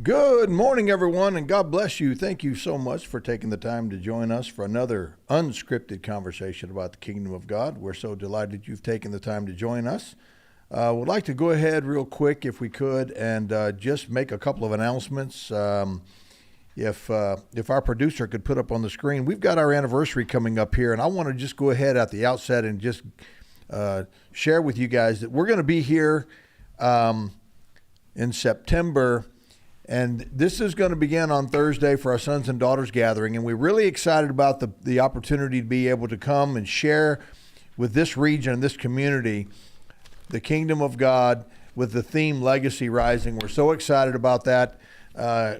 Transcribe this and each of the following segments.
Good morning, everyone, and God bless you. Thank you so much for taking the time to join us for another unscripted conversation about the kingdom of God. We're so delighted you've taken the time to join us. Would like to go ahead real quick, if we could, and just make a couple of announcements. If our producer could put up on the screen, we've got our anniversary coming up here, and I want to just go ahead at the outset and just share with you guys that we're going to be here in September. And this is going to begin on Thursday for our Sons and Daughters Gathering. And we're really excited about the opportunity to be able to come and share with this region, this community, the kingdom of God with the theme Legacy Rising. We're so excited about that.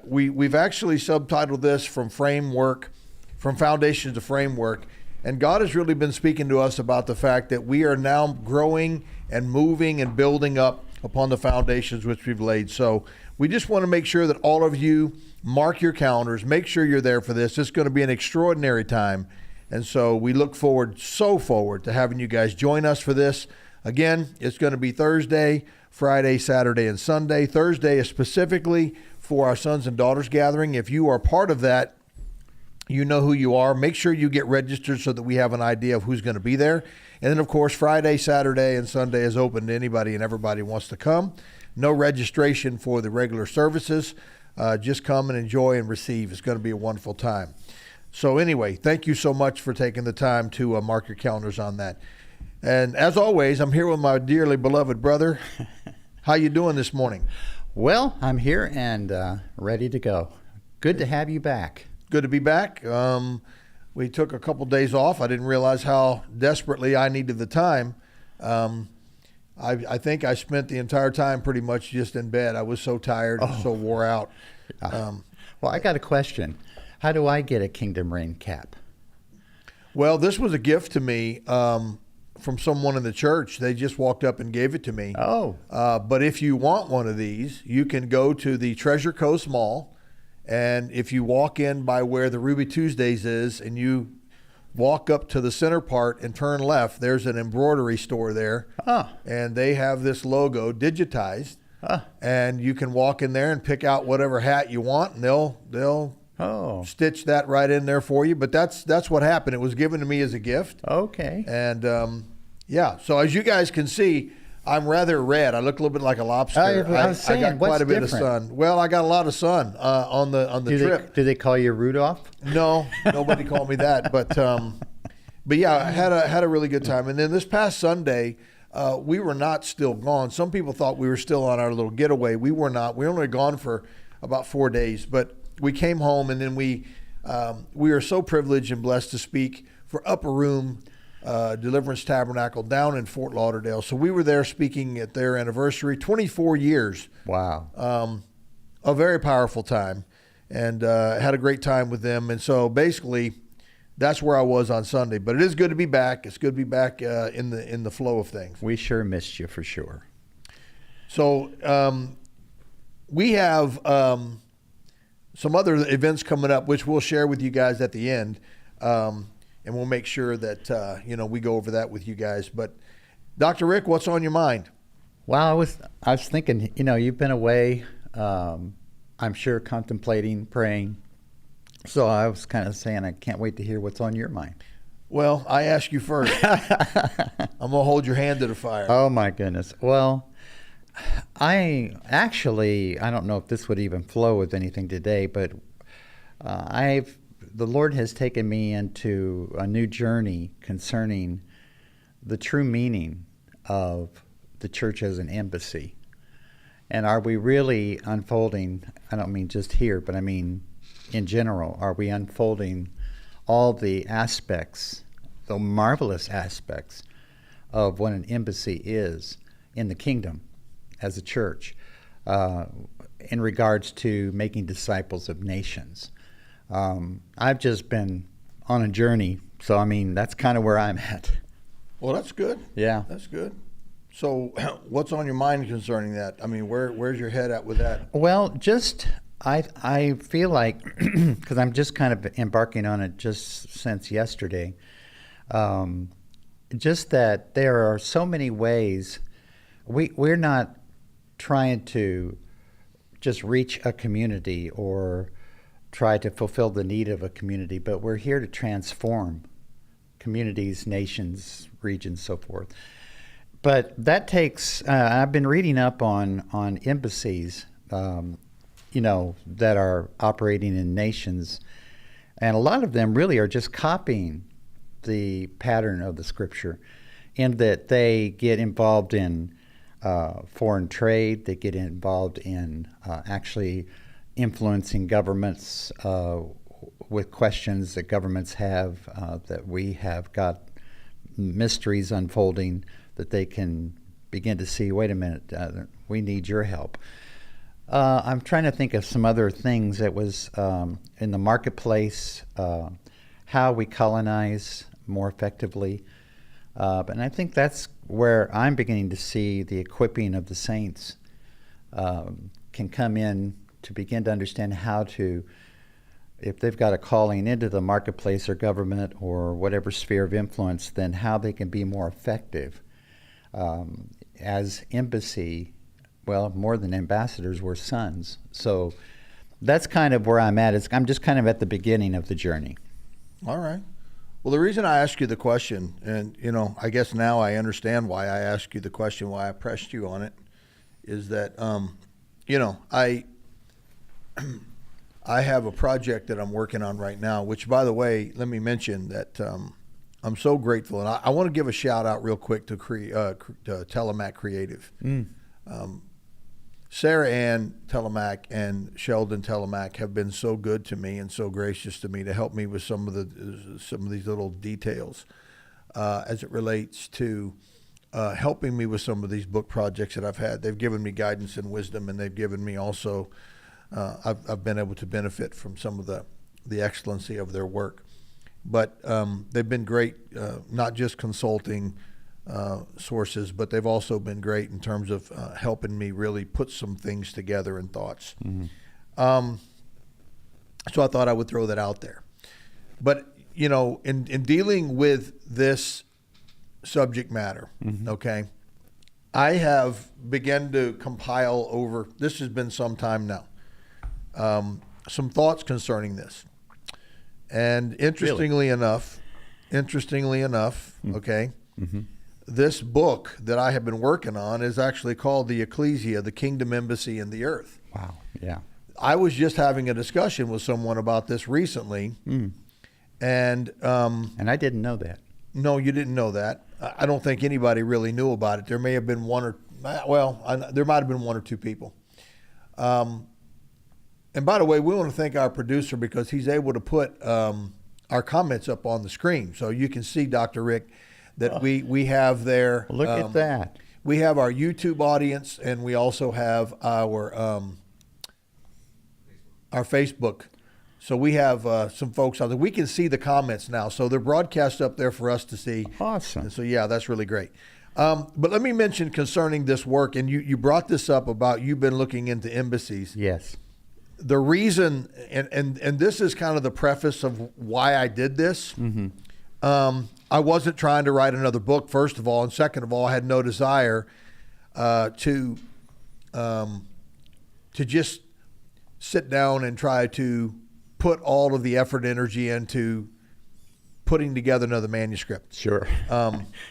We've actually subtitled this from Foundations to Framework. And God has really been speaking to us about the fact that we are now growing and moving and building up upon the foundations which we've laid. So we just want to make sure that all of you mark your calendars, make sure you're there for this. It's going to be an extraordinary time. And so we look forward to having you guys join us for this. Again, it's going to be Thursday, Friday, Saturday, and Sunday. Thursday is specifically for our Sons and Daughters Gathering. If you are part of that, you know who you are. Make sure you get registered so that we have an idea of who's going to be there. And then, of course, Friday, Saturday, and Sunday is open to anybody and everybody who wants to come. No registration for the regular services. Just come and enjoy and receive. It's going to be a wonderful time. So anyway, thank you so much for taking the time to mark your calendars on that. And as always, I'm here with my dearly beloved brother. How you doing this morning? Well, I'm here and ready to go. Good to have you back. Good to be back. We took a couple days off. I didn't realize how desperately I needed the time. I think I spent the entire time pretty much just in bed. I was so tired and so wore out. Well, I got a question. How do I get a Kingdom Rain cap? Well, this was a gift to me from someone in the church. They just walked up and gave it to me. Oh. But if you want one of these, you can go to the Treasure Coast Mall. And if you walk in by where the Ruby Tuesdays is and you walk up to the center part and turn left, there's an embroidery store there. And they have this logo digitized. And you can walk in there and pick out whatever hat you want, and they'll stitch that right in there for you. But that's what happened. It was given to me as a gift. Okay. And yeah, so as you guys can see, I'm rather red. I look a little bit like a lobster. I was saying, I got quite a bit of sun. Well, I got a lot of sun on the trip. Do they call you Rudolph? No, nobody called me that. But yeah, I had a really good time. And then this past Sunday, we were not still gone. Some people thought we were still on our little getaway. We were not. We were only gone for about 4 days. But we came home, and then we are so privileged and blessed to speak for Upper Room Deliverance Tabernacle down in Fort Lauderdale. So we were there speaking at their anniversary, 24 years. Wow. A very powerful time, and had a great time with them. And so basically that's where I was on Sunday, but it is good to be back. It's good to be back in the flow of things. We sure missed you for sure. So we have some other events coming up, which we'll share with you guys at the end. And we'll make sure that, we go over that with you guys. But Dr. Rick, what's on your mind? Well, I was thinking, you've been away, I'm sure contemplating, praying. So I was kind of saying, I can't wait to hear what's on your mind. Well, I ask you first. I'm going to hold your hand to the fire. Oh, my goodness. Well, I don't know if this would even flow with anything today, but the Lord has taken me into a new journey concerning the true meaning of the church as an embassy. And are we really unfolding, I don't mean just here, but I mean in general, are we unfolding all the aspects, the marvelous aspects of what an embassy is in the kingdom as a church in regards to making disciples of nations? I've just been on a journey, so that's kind of where I'm at. Well, that's good. Yeah. That's good. So what's on your mind concerning that? Where's your head at with that? Well, just I feel like, because I'm just kind of embarking on it just since yesterday, just that there are so many ways we're not trying to just reach a community or try to fulfill the need of a community, but we're here to transform communities, nations, regions, so forth. But that takes, I've been reading up on embassies, that are operating in nations, and a lot of them really are just copying the pattern of the Scripture, in that they get involved in foreign trade, they get involved in actually influencing governments with questions that governments have, that we have got mysteries unfolding that they can begin to see, wait a minute, we need your help. I'm trying to think of some other things that was in the marketplace, how we colonize more effectively. And I think that's where I'm beginning to see the equipping of the saints can come in to begin to understand how to, if they've got a calling into the marketplace or government or whatever sphere of influence, then how they can be more effective. As embassy, well, more than ambassadors, we're sons. So that's kind of where I'm at. I'm just kind of at the beginning of the journey. All right. Well, the reason I asked you the question, and I guess now I understand why I asked you the question, why I pressed you on it, is that I have a project that I'm working on right now, which, by the way, let me mention that I'm so grateful, and I want to give a shout out real quick to Telemac Creative. Sarah Ann Telemac and Sheldon Telemac have been so good to me and so gracious to me to help me with some of these little details as it relates to helping me with some of these book projects that I've had. They've given me guidance and wisdom, and they've given me also I've been able to benefit from some of the excellency of their work. But they've been great, not just consulting sources, but they've also been great in terms of helping me really put some things together and thoughts. Mm-hmm. So I thought I would throw that out there. But, in dealing with this subject matter, mm-hmm. okay, I have begun to compile over, this has been some time now, some thoughts concerning this. And interestingly enough, mm-hmm. okay, mm-hmm. this book that I have been working on is actually called The Ecclesia, the Kingdom Embassy in the Earth. Wow, yeah. I was just having a discussion with someone about this recently, and I didn't know that. No, you didn't know that. I don't think anybody really knew about it. There may have been there might have been one or two people. And by the way, we want to thank our producer because he's able to put our comments up on the screen. So you can see, Dr. Rick, that we have there. Look at that. We have our YouTube audience, and we also have our Facebook. So we have some folks out there. We can see the comments now. So they're broadcast up there for us to see. Awesome. And so, yeah, that's really great. But let me mention concerning this work, and you brought this up about you've been looking into embassies. Yes. The reason, and this is kind of the preface of why I did this. Mm-hmm. I wasn't trying to write another book, first of all, and second of all, I had no desire to just sit down and try to put all of the effort, energy into putting together another manuscript. Sure.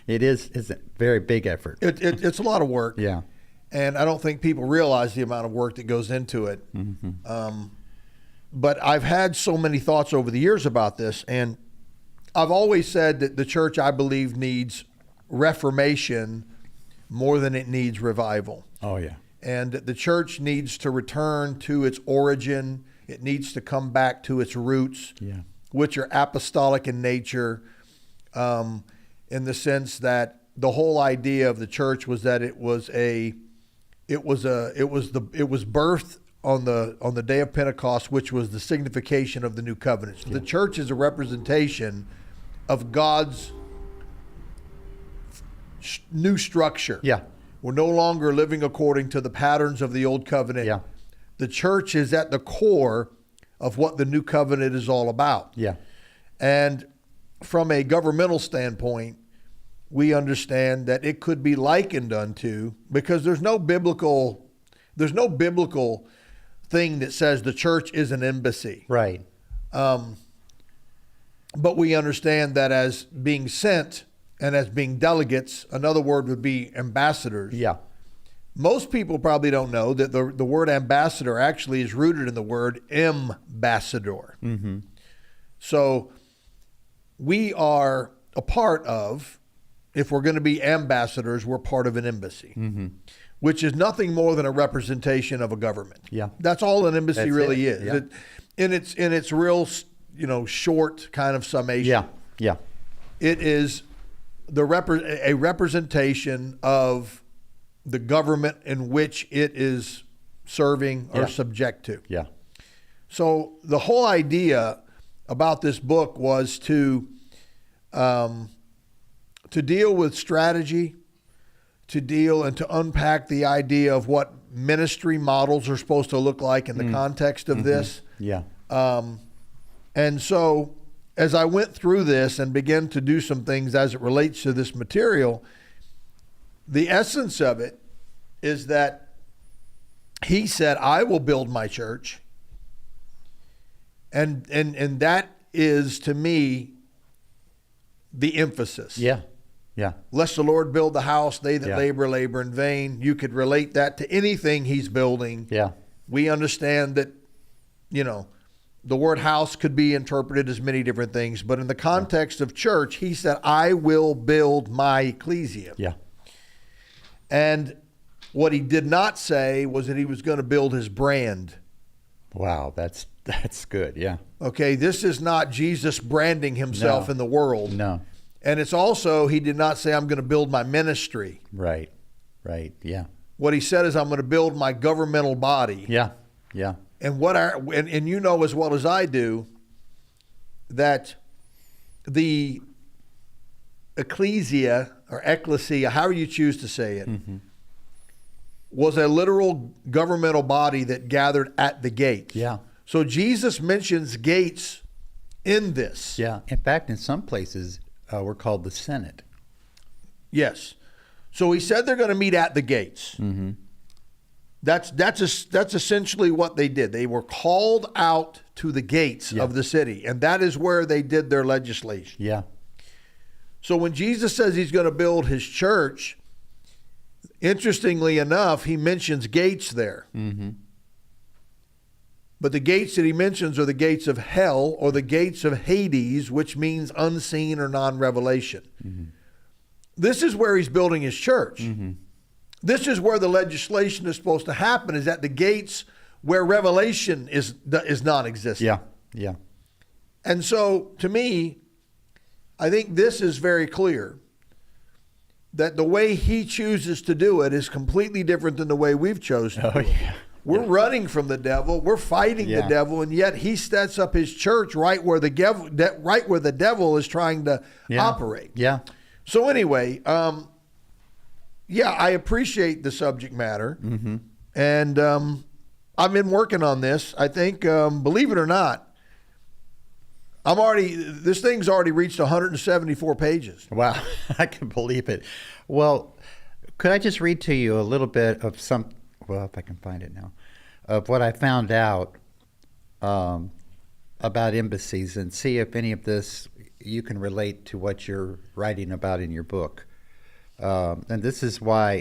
It's a very big effort. It's a lot of work. Yeah. And I don't think people realize the amount of work that goes into it. Mm-hmm. But I've had so many thoughts over the years about this, and I've always said that the church, I believe, needs reformation more than it needs revival. Oh, yeah. And the church needs to return to its origin. It needs to come back to its roots, which are apostolic in nature, in the sense that the whole idea of the church was that it was birthed on the day of Pentecost, which was the signification of the new covenant. So the church is a representation of God's new structure. Yeah. We're no longer living according to the patterns of the old covenant. Yeah. The church is at the core of what the new covenant is all about. Yeah. And from a governmental standpoint, we understand that it could be likened unto, because there's no biblical thing that says the church is an embassy. Right. But we understand that as being sent and as being delegates, another word would be ambassadors. Yeah. Most people probably don't know that the word ambassador actually is rooted in the word ambassador. Mm-hmm. So we are a part of, if we're going to be ambassadors, we're part of an embassy, Mm-hmm. which is nothing more than a representation of a government. Yeah. That's all an embassy That's really it. is. Yeah. In its real, short kind of summation. Yeah. Yeah. It is a representation of the government in which it is serving or Yeah. subject to. Yeah. So the whole idea about this book was to deal with strategy, to deal and to unpack the idea of what ministry models are supposed to look like in the context of this. Yeah. And so as I went through this and began to do some things as it relates to this material, the essence of it is that he said, I will build my church. And that is, to me, the emphasis. Yeah. Yeah. Lest the Lord build the house, they that Yeah. labor in vain. You could relate that to anything he's building. Yeah. We understand that, the word house could be interpreted as many different things, but in the context of church, he said, I will build my ecclesia. Yeah. And what he did not say was that he was going to build his brand. Wow. That's good. Yeah. Okay, this is not Jesus branding himself No. in the world. No. And it's also, he did not say, I'm going to build my ministry. Right. Right. Yeah. What he said is, I'm going to build my governmental body. Yeah. Yeah. And and you know as well as I do that the ecclesia or ecclesia, however you choose to say it, was a literal governmental body that gathered at the gates. Yeah. So Jesus mentions gates in this. Yeah. In fact, in some places, we're called the Senate. Yes. So he said they're going to meet at the gates. Mm-hmm. That's essentially what they did. They were called out to the gates of the city, and that is where they did their legislation. Yeah. So when Jesus says he's going to build his church, interestingly enough, he mentions gates there. Mm-hmm. But the gates that he mentions are the gates of hell or the gates of Hades, which means unseen or non-revelation. Mm-hmm. This is where he's building his church. Mm-hmm. This is where the legislation is supposed to happen, is at the gates where revelation is non-existent. Yeah. Yeah. And so, to me, I think this is very clear that the way he chooses to do it is completely different than the way we've chosen to Oh, do it. yeah. We're running from the devil. We're fighting the Yeah. devil, and yet he sets up his church right where the devil is trying to Yeah. operate. Yeah. So anyway, I appreciate the subject matter, and I've been working on this. I think, believe it or not, this thing's already reached 174 pages. Wow. I can believe it. Well, could I just read to you a little bit of if I can find it now, of what I found out about embassies, and see if any of this you can relate to what you're writing about in your book. And this is why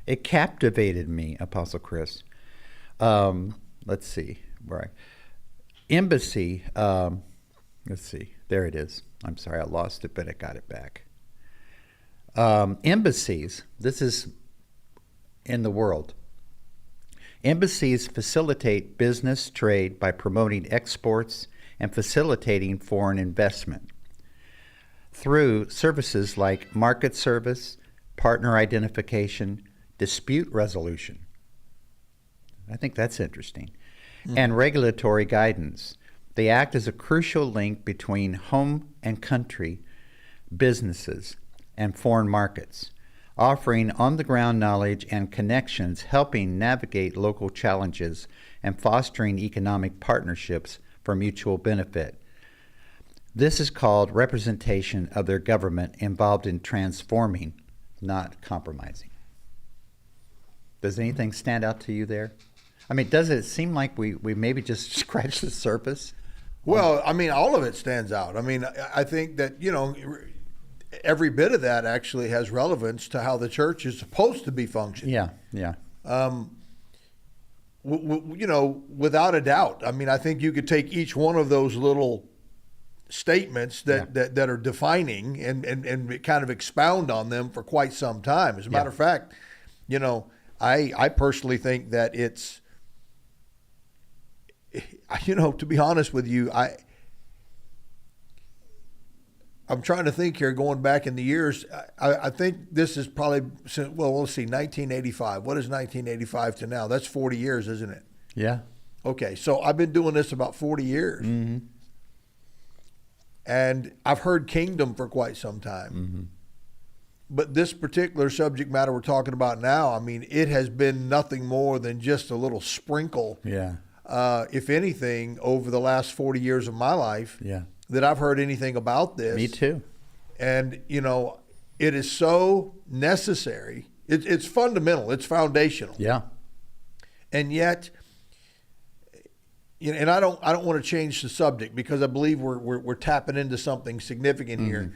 it captivated me, Apostle Chris. Let's see. Embassy, let's see. There it is. I'm sorry, I lost it, but I got it back. Embassies, this is in the world. Embassies facilitate business trade by promoting exports and facilitating foreign investment through services like market service, partner identification, dispute resolution. I think that's interesting. And regulatory guidance. They act as a crucial link between home and country businesses and foreign markets, offering on-the-ground knowledge and connections, helping navigate local challenges, and fostering economic partnerships for mutual benefit. This is called representation of their government involved in transforming, not compromising. Does anything stand out to you there? I mean, does it seem like we maybe just scratched the surface? Well, I mean, all of it stands out. I mean, I think that, every bit of that actually has relevance to how the church is supposed to be functioning. Yeah, yeah. Without a doubt. I mean, I think you could take each one of those little statements that are defining and kind of expound on them for quite some time. As a matter of fact, I personally think that it's, to be honest with you, I'm trying to think here, going back in the years. I think this is probably, well, let's see, 1985. What is 1985 to now? That's 40 years, isn't it? Yeah. Okay, so I've been doing this about 40 years. Mm-hmm. And I've heard kingdom for quite some time. Mm-hmm. But this particular subject matter we're talking about now, I mean, it has been nothing more than just a little sprinkle, Yeah. if anything, over the last 40 years of my life. Yeah. That I've heard anything about this. Me too. And, it is so necessary. It's fundamental. It's foundational. Yeah. And yet, and I don't want to change the subject because I believe we're tapping into something significant here.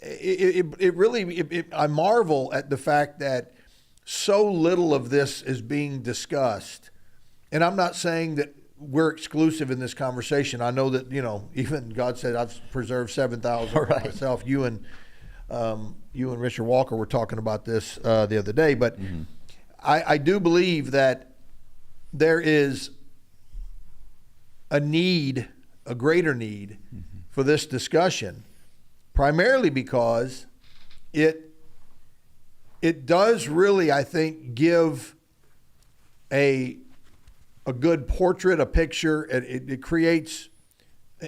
It really, I marvel at the fact that so little of this is being discussed. And I'm not saying that we're exclusive in this conversation. I know that, even God said I've preserved 7,000 Right. myself. You and Richard Walker were talking about this the other day, but I do believe that there is a need, a greater need for this discussion, primarily because it does really, I think, give a good portrait, a picture. It creates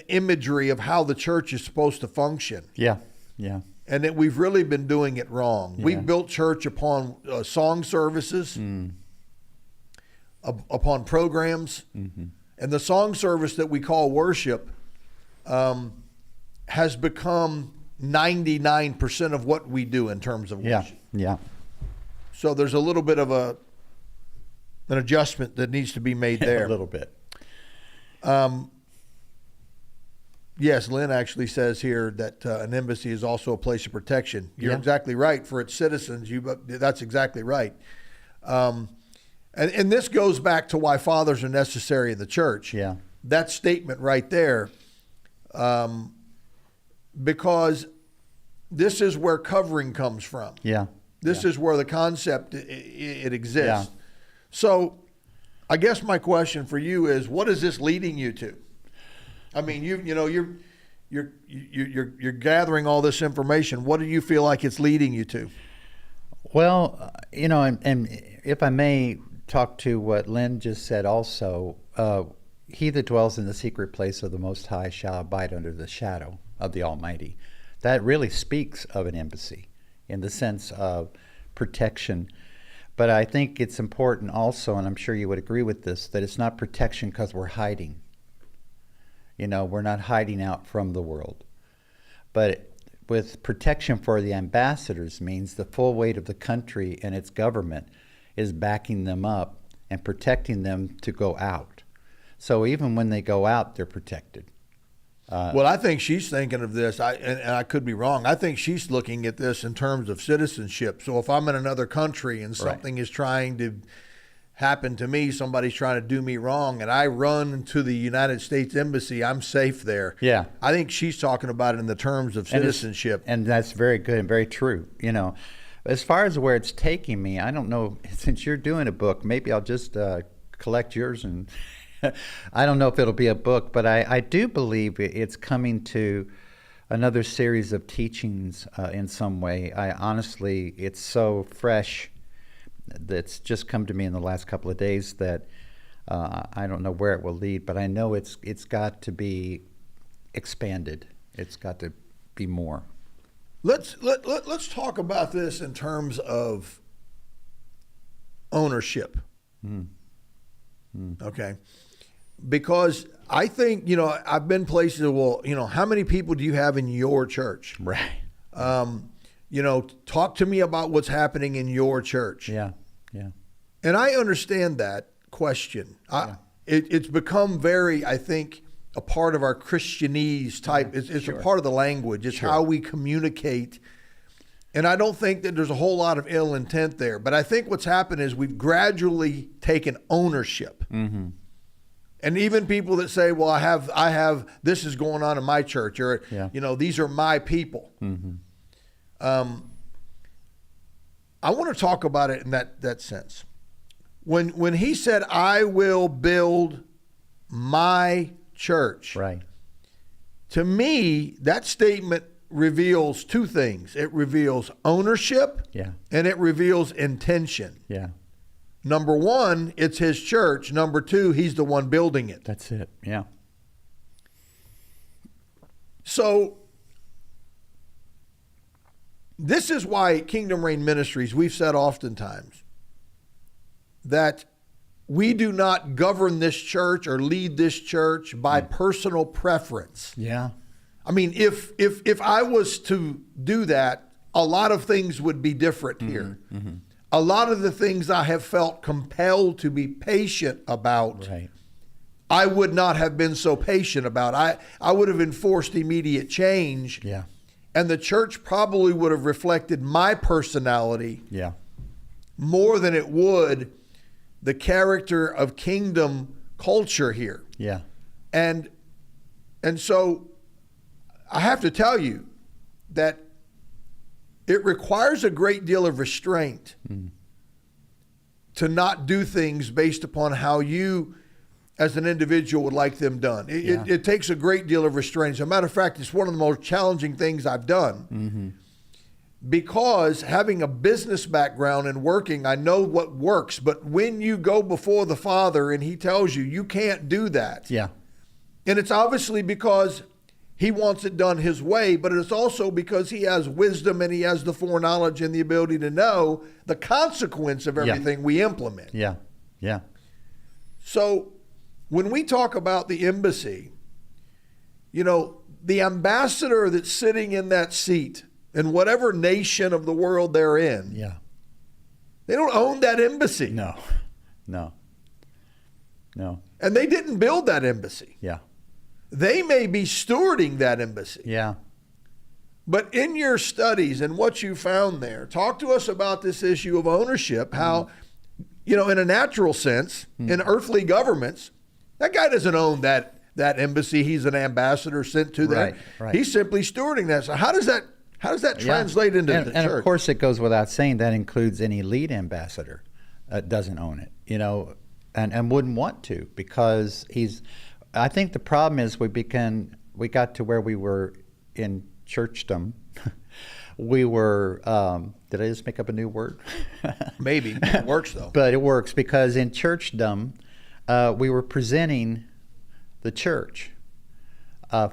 imagery of how the church is supposed to function. Yeah. Yeah. And that we've really been doing it wrong. Yeah. We've built church upon song services, upon programs. And the song service that we call worship has become 99% of what we do in terms of Yeah. worship. Yeah. So there's a little bit of an adjustment that needs to be made there. A little bit. Yes, Lynn actually says here that an embassy is also a place of protection. You're Yeah. exactly right. For its citizens, that's exactly right. And this goes back to why fathers are necessary in the church. Yeah. That statement right there, because this is where covering comes from. Yeah. This is where the concept it exists. Yeah. So, I guess my question for you is, what is this leading you to? I mean, you're gathering all this information. What do you feel like it's leading you to? Well, and if I may talk to what Lynn just said also, he that dwells in the secret place of the Most High shall abide under the shadow of the Almighty. That really speaks of an embassy in the sense of protection. But I think it's important also, and I'm sure you would agree with this, that it's not protection because we're hiding. We're not hiding out from the world. But with protection for the ambassadors means the full weight of the country and its government is backing them up and protecting them to go out. So even when they go out, they're protected. Well, I think she's thinking of this, and I could be wrong. I think she's looking at this in terms of citizenship. So if I'm in another country and something is trying to happen to me, somebody's trying to do me wrong, and I run to the United States Embassy, I'm safe there. Yeah. I think she's talking about it in the terms of citizenship. And that's very good and very true. As far as where it's taking me, I don't know. Since you're doing a book, maybe I'll just collect yours, and I don't know if it'll be a book, but I do believe it's coming to another series of teachings in some way. Honestly, it's so fresh that's just come to me in the last couple of days that I don't know where it will lead, but I know it's got to be expanded. It's got to be more. Let's talk about this in terms of ownership. Okay, because I think I've been places. Well, how many people do you have in your church? Right. Talk to me about what's happening in your church. Yeah. Yeah. And I understand that question. It's become very, I think, a part of our Christianese type. It's a part of the language. It's how we communicate. And I don't think that there's a whole lot of ill intent there. But I think what's happened is we've gradually taken ownership. Mm-hmm. And even people that say, well, I have this is going on in my church, or, these are my people. Mm-hmm. I want to talk about it in that sense. When he said, I will build my church. Right. To me, that statement reveals two things. It reveals ownership, and it reveals intention. Yeah. Number one, it's his church. Number two, he's the one building it. That's it. Yeah. So this is why Kingdom Reign Ministries, we've said oftentimes that we do not govern this church or lead this church by personal preference. Yeah. I mean, if I was to do that, a lot of things would be different here. Mm-hmm. A lot of the things I have felt compelled to be patient about, I would not have been so patient about. I would have enforced immediate change. Yeah. And the church probably would have reflected my personality more than it would the character of kingdom culture here. Yeah. And so I have to tell you that it requires a great deal of restraint to not do things based upon how you as an individual would like them done. It takes a great deal of restraint. As a matter of fact, it's one of the most challenging things I've done because having a business background and working, I know what works. But when you go before the Father and he tells you, you can't do that. Yeah. And it's obviously because he wants it done his way, but it's also because he has wisdom and he has the foreknowledge and the ability to know the consequence of everything we implement. Yeah. Yeah. So when we talk about the embassy, the ambassador that's sitting in that seat in whatever nation of the world they're in, they don't own that embassy. No. And they didn't build that embassy. Yeah. They may be stewarding that embassy. Yeah. But in your studies and what you found there, talk to us about this issue of ownership, how, in a natural sense, in earthly governments, that guy doesn't own that embassy. He's an ambassador sent to there. Right. He's simply stewarding that. So how does that translate into the church? And of course, it goes without saying that includes any lead ambassador doesn't own it, and wouldn't want to because I think the problem is we got to where we were in churchdom. We were, did I just make up a new word? Maybe. It works though. But it works because in churchdom, we were presenting the church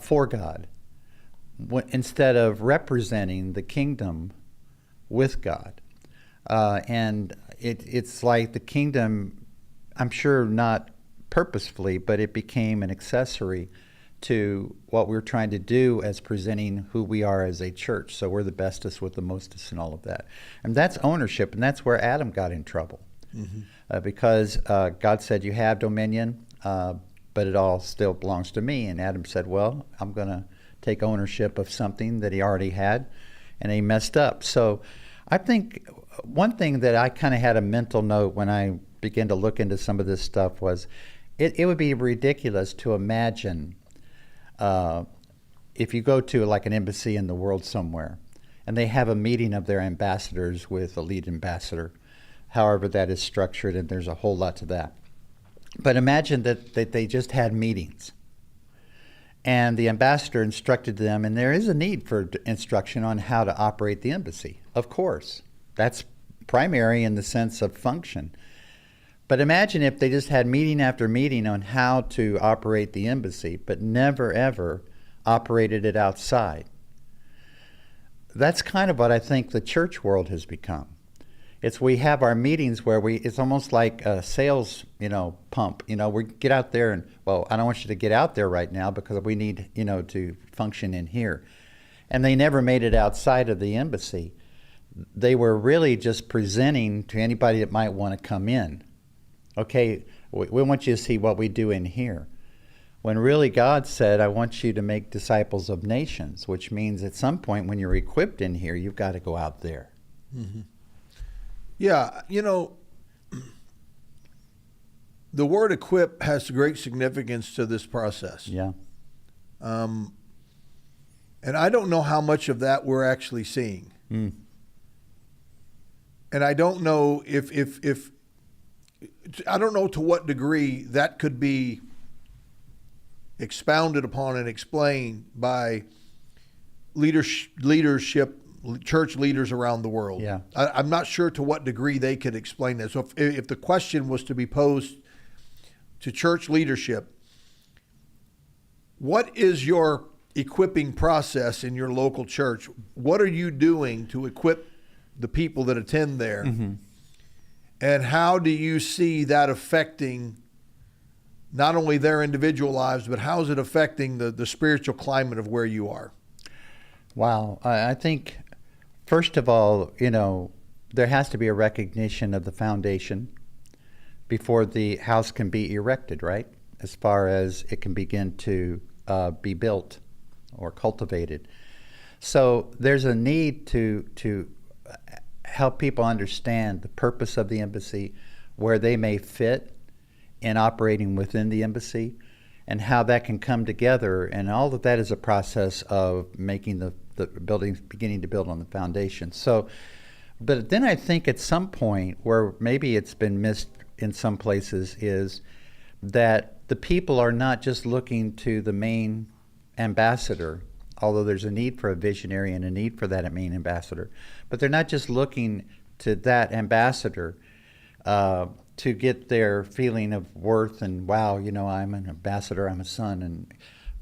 for God instead of representing the kingdom with God. And it's like the kingdom, I'm sure not purposefully, but it became an accessory to what we're trying to do as presenting who we are as a church. So we're the bestest with the mostest and all of that. And that's ownership, and that's where Adam got in trouble. Because God said, you have dominion, but it all still belongs to me. And Adam said, well, I'm going to take ownership of something that he already had, and he messed up. So I think one thing that I kind of had a mental note when I began to look into some of this stuff was it would be ridiculous to imagine if you go to like an embassy in the world somewhere and they have a meeting of their ambassadors with a lead ambassador, however that is structured, and there's a whole lot to that. But imagine that they just had meetings and the ambassador instructed them, and there is a need for instruction on how to operate the embassy. Of course, that's primary in the sense of function. But imagine if they just had meeting after meeting on how to operate the embassy, but never, ever operated it outside. That's kind of what I think the church world has become. We have our meetings where it's almost like a sales, pump. We get out there and, well, I don't want you to get out there right now because we need, to function in here. And they never made it outside of the embassy. They were really just presenting to anybody that might want to come in. Okay, We want you to see what we do in here. When really God said, I want you to make disciples of nations, which means at some point when you're equipped in here, you've got to go out there. Mm-hmm. Yeah, the word equip has great significance to this process. Yeah. And I don't know how much of that we're actually seeing. Mm. And I don't know if I don't know to what degree that could be expounded upon and explained by leadership, church leaders around the world. Yeah. I'm not sure to what degree they could explain that. So if the question was to be posed to church leadership, what is your equipping process in your local church? What are you doing to equip the people that attend there? Mm-hmm. And how do you see that affecting not only their individual lives, but how is it affecting the spiritual climate of where you are? Wow. I think, first of all, there has to be a recognition of the foundation before the house can be erected, right? As far as it can begin to be built or cultivated. So there's a need to help people understand the purpose of the embassy, where they may fit in operating within the embassy, and how that can come together. And all of that is a process of making the buildings, beginning to build on the foundation. So, but then I think at some point, where maybe it's been missed in some places, is that the people are not just looking to the main ambassador, although there's a need for a visionary and a need for that main ambassador, but they're not just looking to that ambassador to get their feeling of worth and, wow, I'm an ambassador, I'm a son.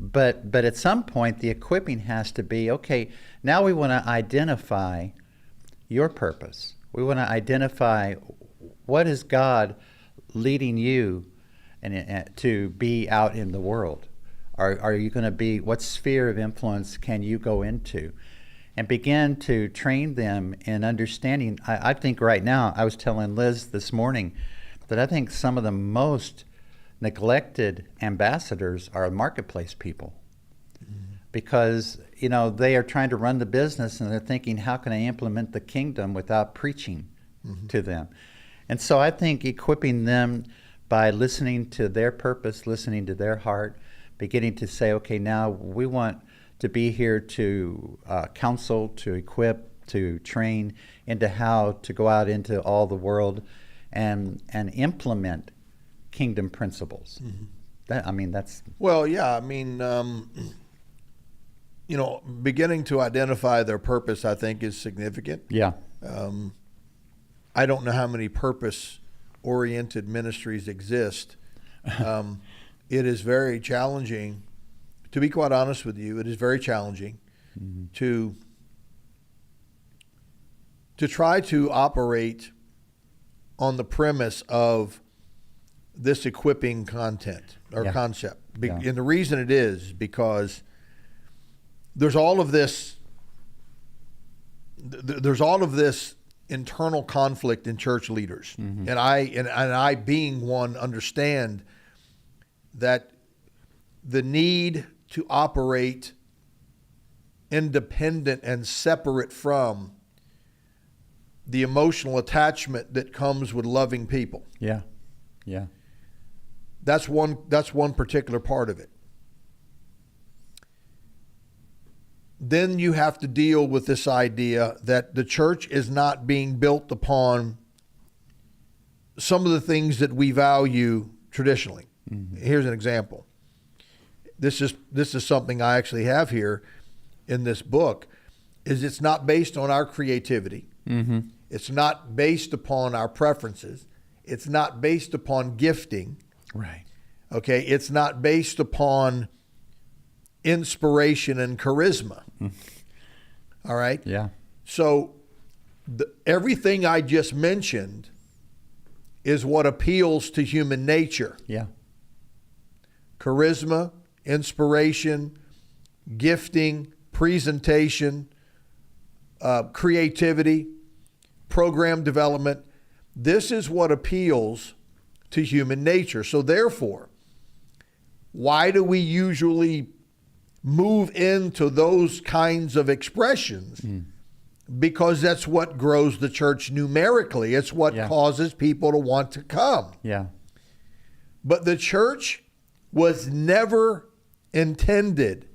But at some point, the equipping has to be, okay, now we want to identify your purpose. We want to identify what is God leading you to be out in the world. Are you going to be, what sphere of influence can you go into? And begin to train them in understanding. I think right now, I was telling Liz this morning that I think some of the most neglected ambassadors are marketplace people. Mm-hmm. Because, they are trying to run the business and they're thinking, how can I implement the kingdom without preaching mm-hmm. to them? And so I think equipping them by listening to their purpose, listening to their heart, beginning to say, okay, now we want to be here to counsel, to equip, to train into how to go out into all the world and implement kingdom principles. Mm-hmm. That's... Well, yeah, beginning to identify their purpose, I think, is significant. Yeah. I don't know how many purpose-oriented ministries exist. It is very challenging, to be quite honest with you, it is very challenging mm-hmm. to try to operate on the premise of this equipping content or concept. And the reason it is because there's all of this internal conflict in church leaders. Mm-hmm. And I being one understand that the need to operate independent and separate from the emotional attachment that comes with loving people. Yeah. Yeah. That's one particular part of it. Then you have to deal with this idea that the church is not being built upon some of the things that we value traditionally. Mm-hmm. Here's an example. This is something I actually have here in this book, is it's not based on our creativity. Mm-hmm. It's not based upon our preferences. It's not based upon gifting. Right. Okay. It's not based upon inspiration and charisma. All right. Yeah. So everything I just mentioned is what appeals to human nature. Yeah. Charisma, inspiration, gifting, presentation, creativity, program development. This is what appeals to human nature. So therefore, why do we usually move into those kinds of expressions? Because that's what grows the church numerically. It's what causes people to want to come. Yeah. But the church was never intended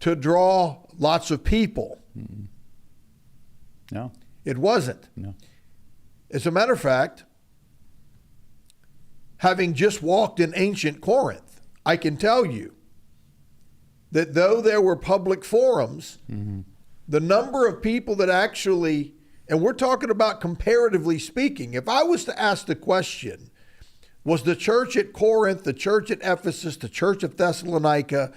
to draw lots of people. No. It wasn't. No. As a matter of fact, having just walked in ancient Corinth, I can tell you that though there were public forums, the number of people that actually, and we're talking about comparatively speaking, if I was to ask the question, was the church at Corinth, the church at Ephesus, the church of Thessalonica,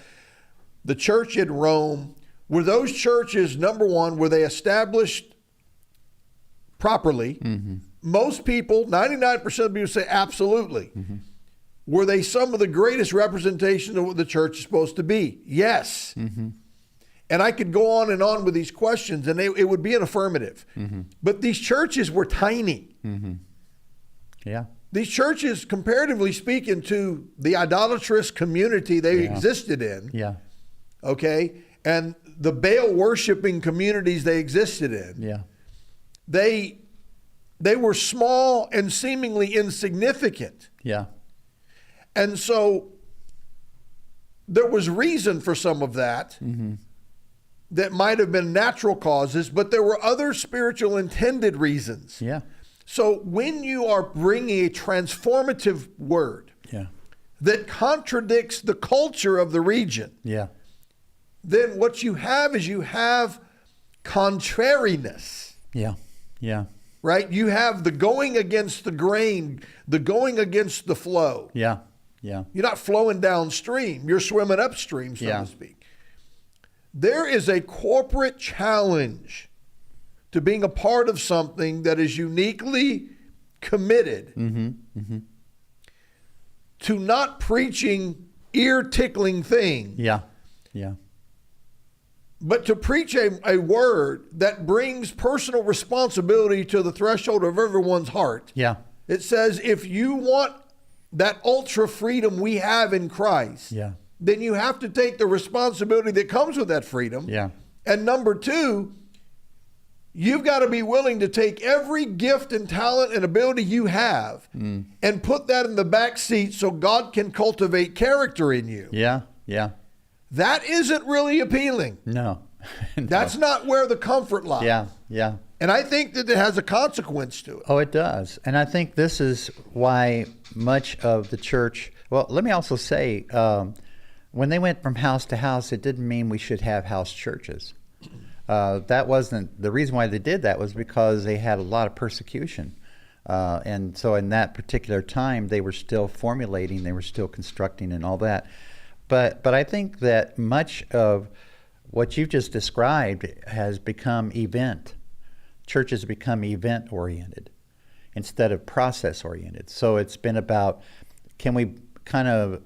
the church in Rome, were those churches, number one, were they established properly? Most people, 99% of people say absolutely. Were they some of the greatest representation of what the church is supposed to be? Yes. And I could go on and on with these questions, and it would be an affirmative. But these churches were tiny. Yeah. These churches, comparatively speaking to the idolatrous community they existed in, okay, and the Baal worshiping communities they existed in, they were small and seemingly insignificant. And so there was reason for some of that that might have been natural causes, but there were other spiritual intended reasons. So when you are bringing a transformative word that contradicts the culture of the region, then what you have is you have contrariness. Right? You have the going against the grain, the going against the flow. You're not flowing downstream, you're swimming upstream, so to speak. There is a corporate challenge to being a part of something that is uniquely committed to not preaching ear-tickling things, but to preach a word that brings personal responsibility to the threshold of everyone's heart. It says, if you want that ultra freedom we have in Christ, then you have to take the responsibility that comes with that freedom. And number two, you've got to be willing to take every gift and talent and ability you have and put that in the back seat so God can cultivate character in you. That isn't really appealing. No. That's not where the comfort lies. And I think that it has a consequence to it. Oh, it does. And I think this is why much of the church, well, let me also say, when they went from house to house, it didn't mean we should have house churches. That wasn't, the reason why they did that was because they had a lot of persecution. And so in that particular time, they were still formulating, they were still constructing and all that. But I think that much of what you've just described has become event. Churches become event-oriented instead of process-oriented. So it's been about, can we kind of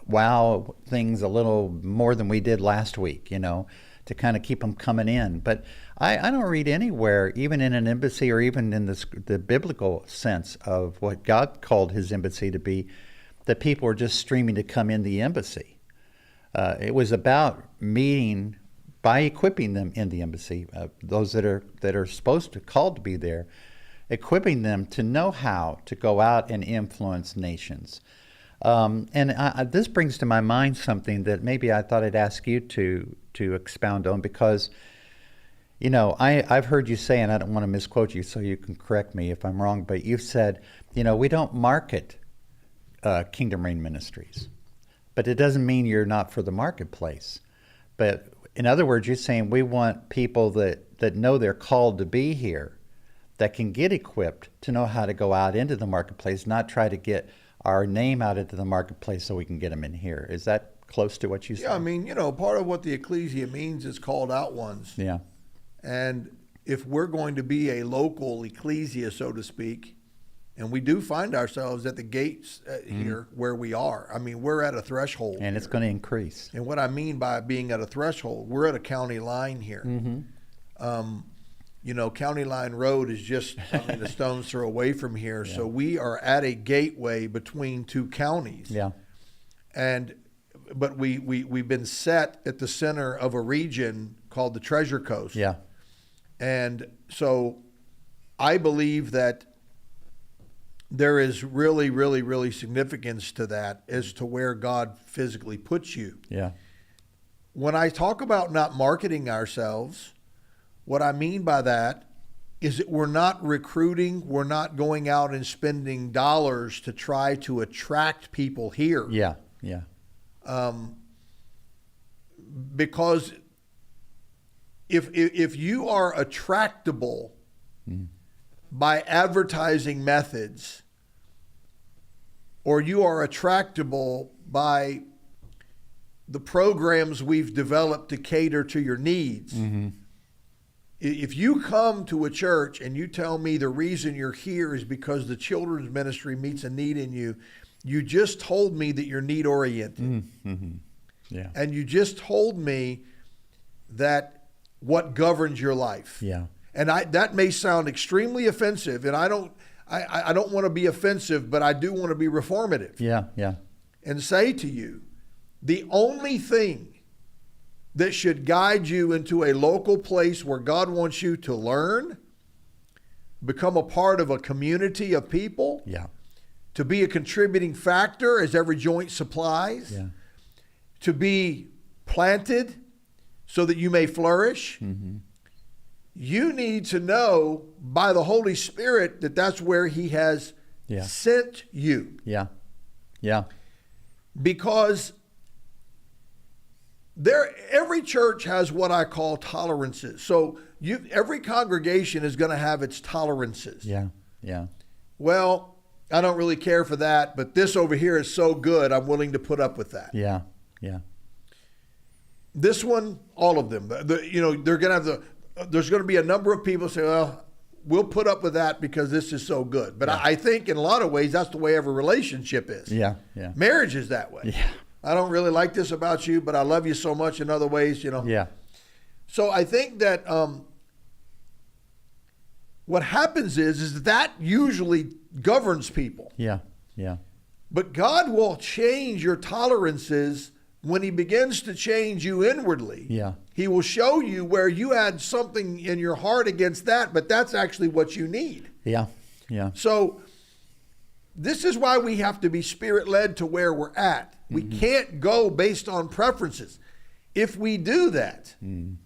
wow things a little more than we did last week, you know, to kind of keep them coming in. But I don't read anywhere, even in an embassy or even in the biblical sense of what God called his embassy to be, that people were just streaming to come in the embassy. It was about meeting by equipping them in the embassy, those that are supposed to, called to be there, equipping them to know how to go out and influence nations. This brings to my mind something that maybe I thought I'd ask you to expound on, because, you know, I've heard you say, and I don't want to misquote you, so you can correct me if I'm wrong, but you've said, you know, we don't market Kingdom Reign Ministries, but it doesn't mean you're not for the marketplace. But in other words, you're saying we want people that know they're called to be here, that can get equipped to know how to go out into the marketplace, not try to get our name out into the marketplace so we can get them in here. Is that close to what you said? Yeah, I mean, you know, part of what the ecclesia means is called out ones. Yeah. And if we're going to be a local ecclesia, so to speak, and we do find ourselves at the gates here where we are. I mean, we're at a threshold. And it's going to increase. And what I mean by being at a threshold, we're at a county line here. County Line Road is just, a stone's throw away from here. Yeah. So we are at a gateway between two counties. Yeah. But we've been set at the center of a region called the Treasure Coast. Yeah. And so I believe that there is really, really, really significance to that as to where God physically puts you. Yeah. When I talk about not marketing ourselves, what I mean by that is that we're not recruiting, we're not going out and spending dollars to try to attract people here. Yeah. Yeah. Because if you are attractable by advertising methods, or you are attractable by the programs we've developed to cater to your needs. If you come to a church and you tell me the reason you're here is because the children's ministry meets a need in you, you just told me that you're need oriented. Yeah. And you just told me that what governs your life. Yeah. And that may sound extremely offensive, and I don't want to be offensive, but I do want to be reformative. Yeah. Yeah. And say to you, the only thing that should guide you into a local place where God wants you to learn, become a part of a community of people, Yeah. to be a contributing factor as every joint supplies, Yeah. to be planted so that you may flourish. You need to know by the Holy Spirit that that's where He has Yeah. sent you. Yeah. Yeah. Because every church has what I call tolerances. So every congregation is going to have its tolerances. Yeah. Yeah. Well, I don't really care for that, but this over here is so good, I'm willing to put up with that. Yeah. Yeah. This one, all of them. They're going to have there's going to be a number of people say, well, we'll put up with that because this is so good. But Yeah. I think in a lot of ways, that's the way every relationship is. Yeah. Yeah. Marriage is that way. Yeah. I don't really like this about you, but I love you so much in other ways, Yeah. So I think that what happens is that usually governs people. Yeah. Yeah. But God will change your tolerances when He begins to change you inwardly. Yeah. He will show you where you had something in your heart against that, but that's actually what you need. Yeah. Yeah. So this is why we have to be Spirit-led to where we're at. We can't go based on preferences. If we do that, and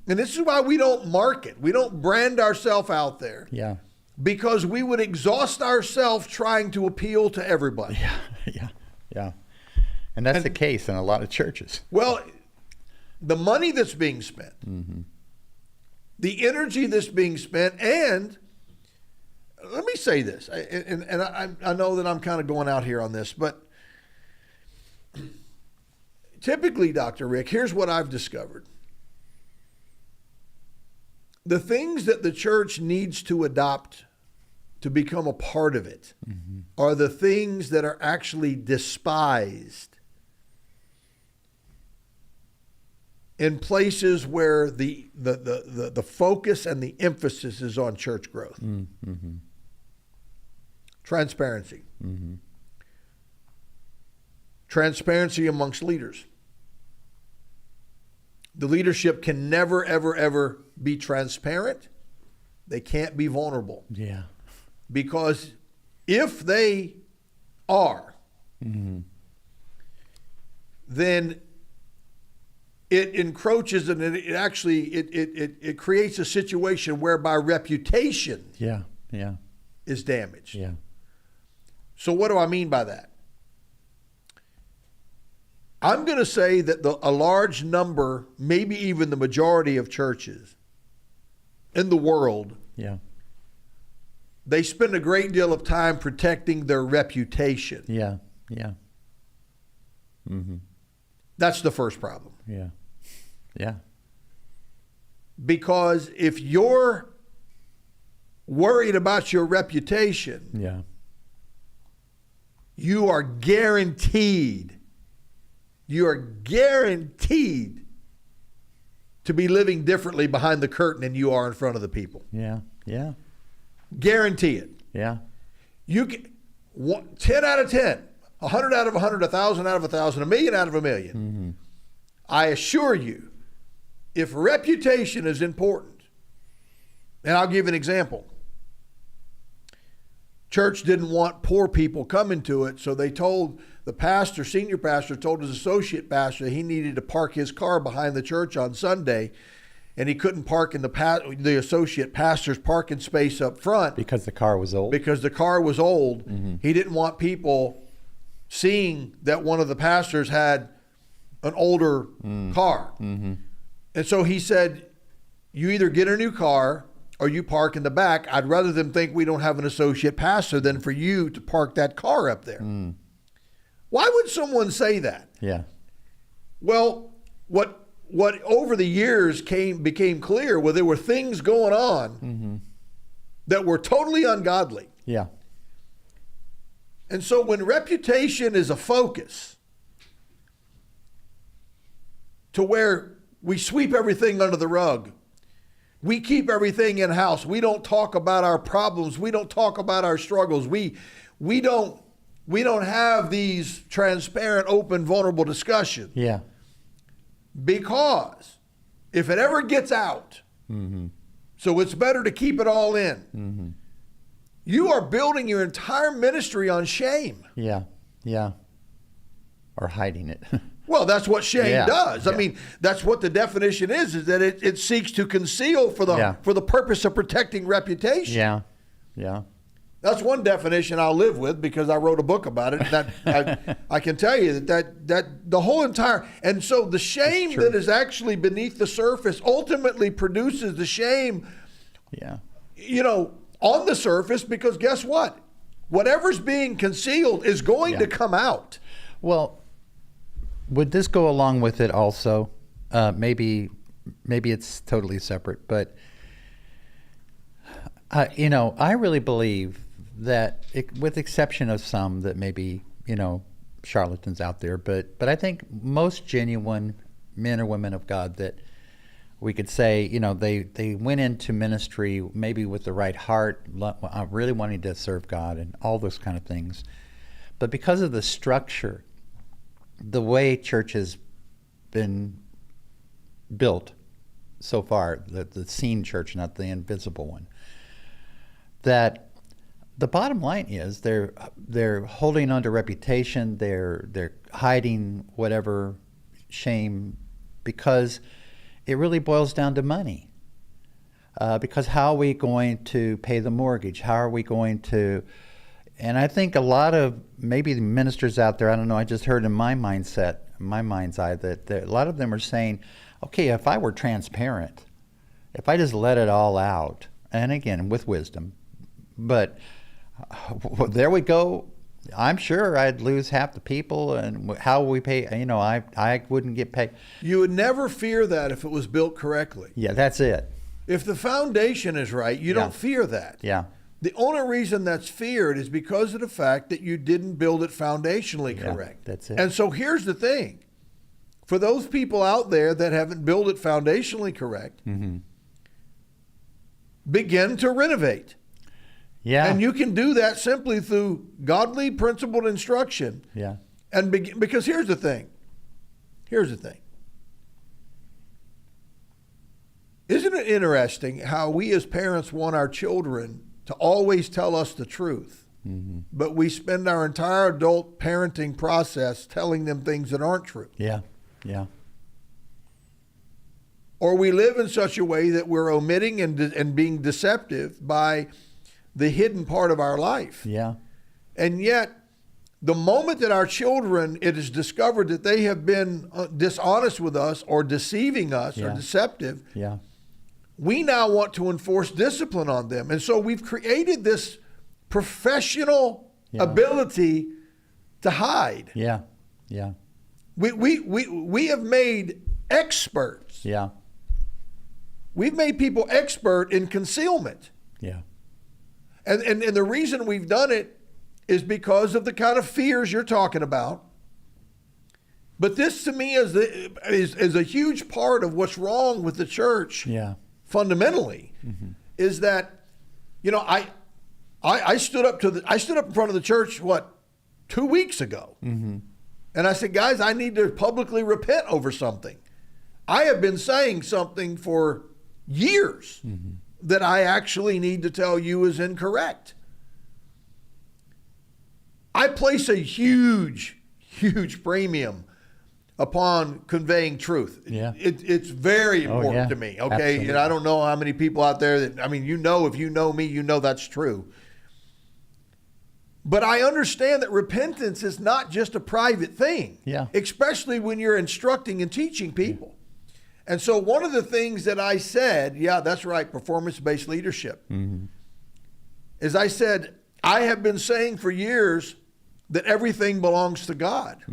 this is why we don't market, we don't brand ourselves out there, Yeah. because we would exhaust ourselves trying to appeal to everybody. Yeah. Yeah. Yeah. And that's the case in a lot of churches. Well, the money that's being spent, the energy that's being spent, and let me say this, and I know that I'm kind of going out here on this, but typically, Dr. Rick, here's what I've discovered. The things that the church needs to adopt to become a part of it are the things that are actually despised in places where the focus and the emphasis is on church growth. Transparency. Transparency amongst leaders. The leadership can never, ever, ever be transparent. They can't be vulnerable. Yeah. Because if they are, then it encroaches and it actually it creates a situation whereby reputation Yeah. Yeah. is damaged. Yeah. So what do I mean by that? I'm going to say that a large number, maybe even the majority of churches in the world, Yeah. they spend a great deal of time protecting their reputation. Yeah. Yeah. That's the first problem. Yeah. Yeah. Because if you're worried about your reputation, Yeah. you are guaranteed to be living differently behind the curtain than you are in front of the people. Yeah. Yeah. Guarantee it. Yeah. You can 10 out of 10, 100 out of 100, 1,000 out of 1,000, a million out of a million. Mm-hmm. I assure you, if reputation is important, and I'll give an example. Church didn't want poor people coming to it, so they told the pastor, senior pastor, told his associate pastor he needed to park his car behind the church on Sunday, and he couldn't park in the associate pastor's parking space up front Because the car was old. because the car was old. Mm-hmm. He didn't want people seeing that one of the pastors had an older car. Mm-hmm. And so he said, you either get a new car or you park in the back. I'd rather them think we don't have an associate pastor than for you to park that car up there. Why would someone say that? Yeah. Well, what over the years became clear, well, there were things going on that were totally ungodly. Yeah. And so when reputation is a focus to where we sweep everything under the rug, we keep everything in house, we don't talk about our problems, we don't talk about our struggles, we don't have these transparent, open, vulnerable discussions. Yeah. Because if it ever gets out, so it's better to keep it all in. You are building your entire ministry on shame. Yeah. Yeah. Or hiding it. Well, that's what shame Yeah, does. yeah. I mean, that's what the definition is that it seeks to conceal for the purpose of protecting reputation. Yeah. Yeah. That's one definition I'll live with because I wrote a book about it. That I can tell you that the whole entire, and so the shame that is actually beneath the surface ultimately produces the shame, Yeah. On the surface, because guess what? Whatever's being concealed is going to come out. Well, would this go along with it also? Maybe it's totally separate, but I really believe that, with exception of some that maybe charlatans out there, but I think most genuine men or women of God that we could say they went into ministry maybe with the right heart, really wanting to serve God and all those kind of things, but because of the structure, the way church has been built so far, the seen church, not the invisible one, that the bottom line is they're holding on to reputation, they're hiding whatever shame, because it really boils down to money. Because how are we going to pay the mortgage? How are we going to? And I think a lot of maybe the ministers out there, I don't know, I just heard in my mind's eye, that a lot of them are saying, okay, if I were transparent, if I just let it all out, and again, with wisdom, but there we go. I'm sure I'd lose half the people, and how we pay, I wouldn't get paid. You would never fear that if it was built correctly. Yeah, that's it. If the foundation is right, you don't fear that. Yeah. The only reason that's feared is because of the fact that you didn't build it foundationally correct. That's it. And so here's the thing. For those people out there that haven't built it foundationally correct, begin to renovate. Yeah. And you can do that simply through godly, principled instruction. Yeah. And because here's the thing. Isn't it interesting how we as parents want our children to always tell us the truth, but we spend our entire adult parenting process telling them things that aren't true? Yeah. Yeah. Or we live in such a way that we're omitting and being deceptive by the hidden part of our life. Yeah. And yet, the moment that our children, it is discovered that they have been dishonest with us or deceiving us or deceptive, we now want to enforce discipline on them. And so we've created this professional ability to hide. Yeah. Yeah. We have made experts. Yeah. We've made people expert in concealment. Yeah. And the reason we've done it is because of the kind of fears you're talking about. But this to me is a huge part of what's wrong with the church. Yeah. Fundamentally, is that, you know, I stood up in front of the church 2 weeks ago, and I said, guys, I need to publicly repent over something. I have been saying something for years that I actually need to tell you is incorrect. I place a huge premium upon conveying truth. Yeah. It's very important to me. Okay. Absolutely. And I don't know how many people out there that, I mean, you know, if you know me, you know that's true. But I understand that repentance is not just a private thing. Yeah. Especially when you're instructing and teaching people. And so one of the things that I said, yeah, that's right, performance-based leadership, is I said, I have been saying for years that everything belongs to God.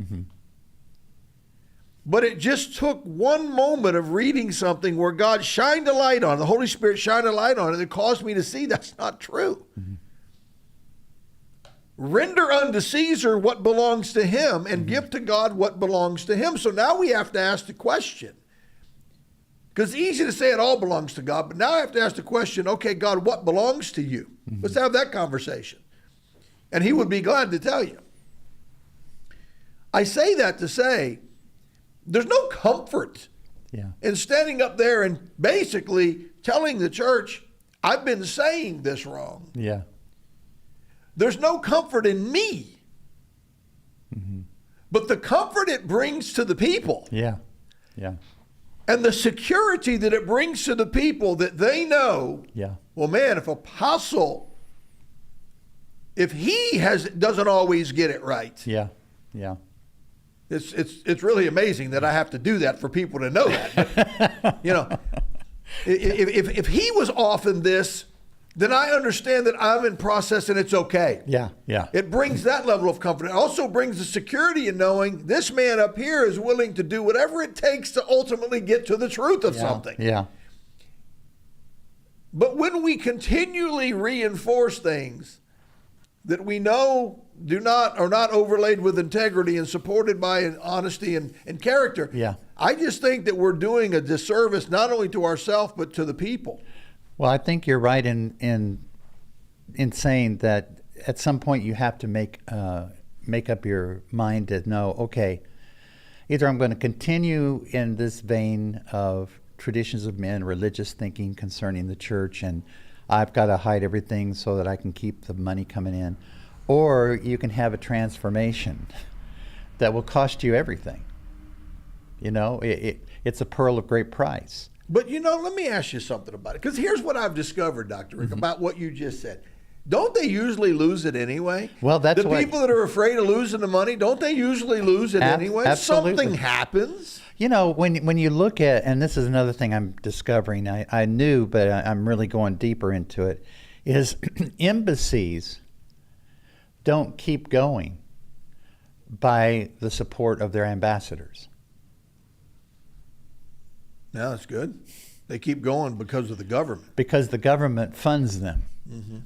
But it just took one moment of reading something where God shined a light on it, the Holy Spirit shined a light on it, that caused me to see that's not true. Render unto Caesar what belongs to him, and give to God what belongs to him. So now we have to ask the question. Because it's easy to say it all belongs to God, but now I have to ask the question, okay, God, what belongs to you? Let's have that conversation. And he would be glad to tell you. I say that to say, there's no comfort in standing up there and basically telling the church, I've been saying this wrong. Yeah. There's no comfort in me. But the comfort it brings to the people. Yeah. Yeah. And the security that it brings to the people, that they know, well, man, if Apostle, if he doesn't always get it right. Yeah. Yeah. It's really amazing that I have to do that for people to know that. But, you know, if he was off in this, then I understand that I'm in process and it's okay. Yeah. Yeah. It brings that level of comfort. It also brings the security in knowing this man up here is willing to do whatever it takes to ultimately get to the truth of something. Yeah. But when we continually reinforce things that we know are not overlaid with integrity and supported by honesty and character, I just think that we're doing a disservice not only to ourselves but to the people. Well, I think you're right in saying that at some point you have to make up your mind to know, okay, either I'm going to continue in this vein of traditions of men, religious thinking concerning the church, and I've got to hide everything so that I can keep the money coming in, or you can have a transformation that will cost you everything. You know, it's a pearl of great price. But, you know, let me ask you something about it. Because here's what I've discovered, Dr. Rick, about what you just said. Don't they usually lose it anyway? Well, that's the people that are afraid of losing the money, don't they usually lose it anyway? Absolutely. Something happens. You know, when you look at, and this is another thing I'm discovering, I knew, but I'm really going deeper into it, is embassies don't keep going by the support of their ambassadors. No, that's good. They keep going because of the government. Because the government funds them.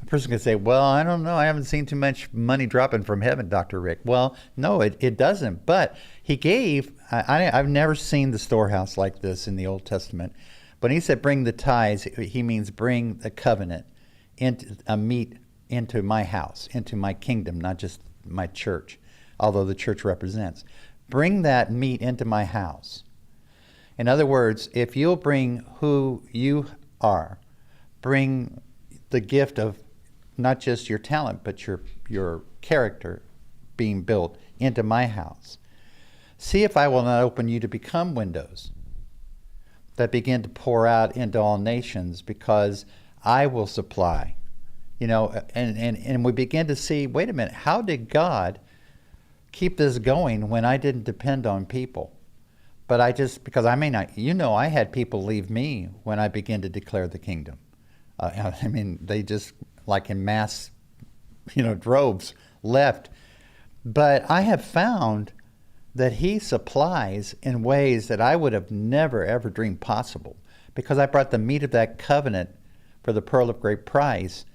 A person can say, well, I don't know, I haven't seen too much money dropping from heaven, Dr. Rick. Well, no, it doesn't. But he gave, I've never seen the storehouse like this in the Old Testament. When he said bring the tithes, he means bring the covenant, into my house, into my kingdom, not just my church, although the church represents. Bring that meat into my house. In other words, if you'll bring who you are, bring the gift of not just your talent, but your character being built into my house, see if I will not open you to become windows that begin to pour out into all nations, because I will supply. You know, and we begin to see, wait a minute, how did God keep this going when I didn't depend on people? But because I may not, you know, I had people leave me when I began to declare the kingdom. I mean, they just, like in mass, droves, left. But I have found that he supplies in ways that I would have never, ever dreamed possible, because I brought the meat of that covenant for the pearl of great price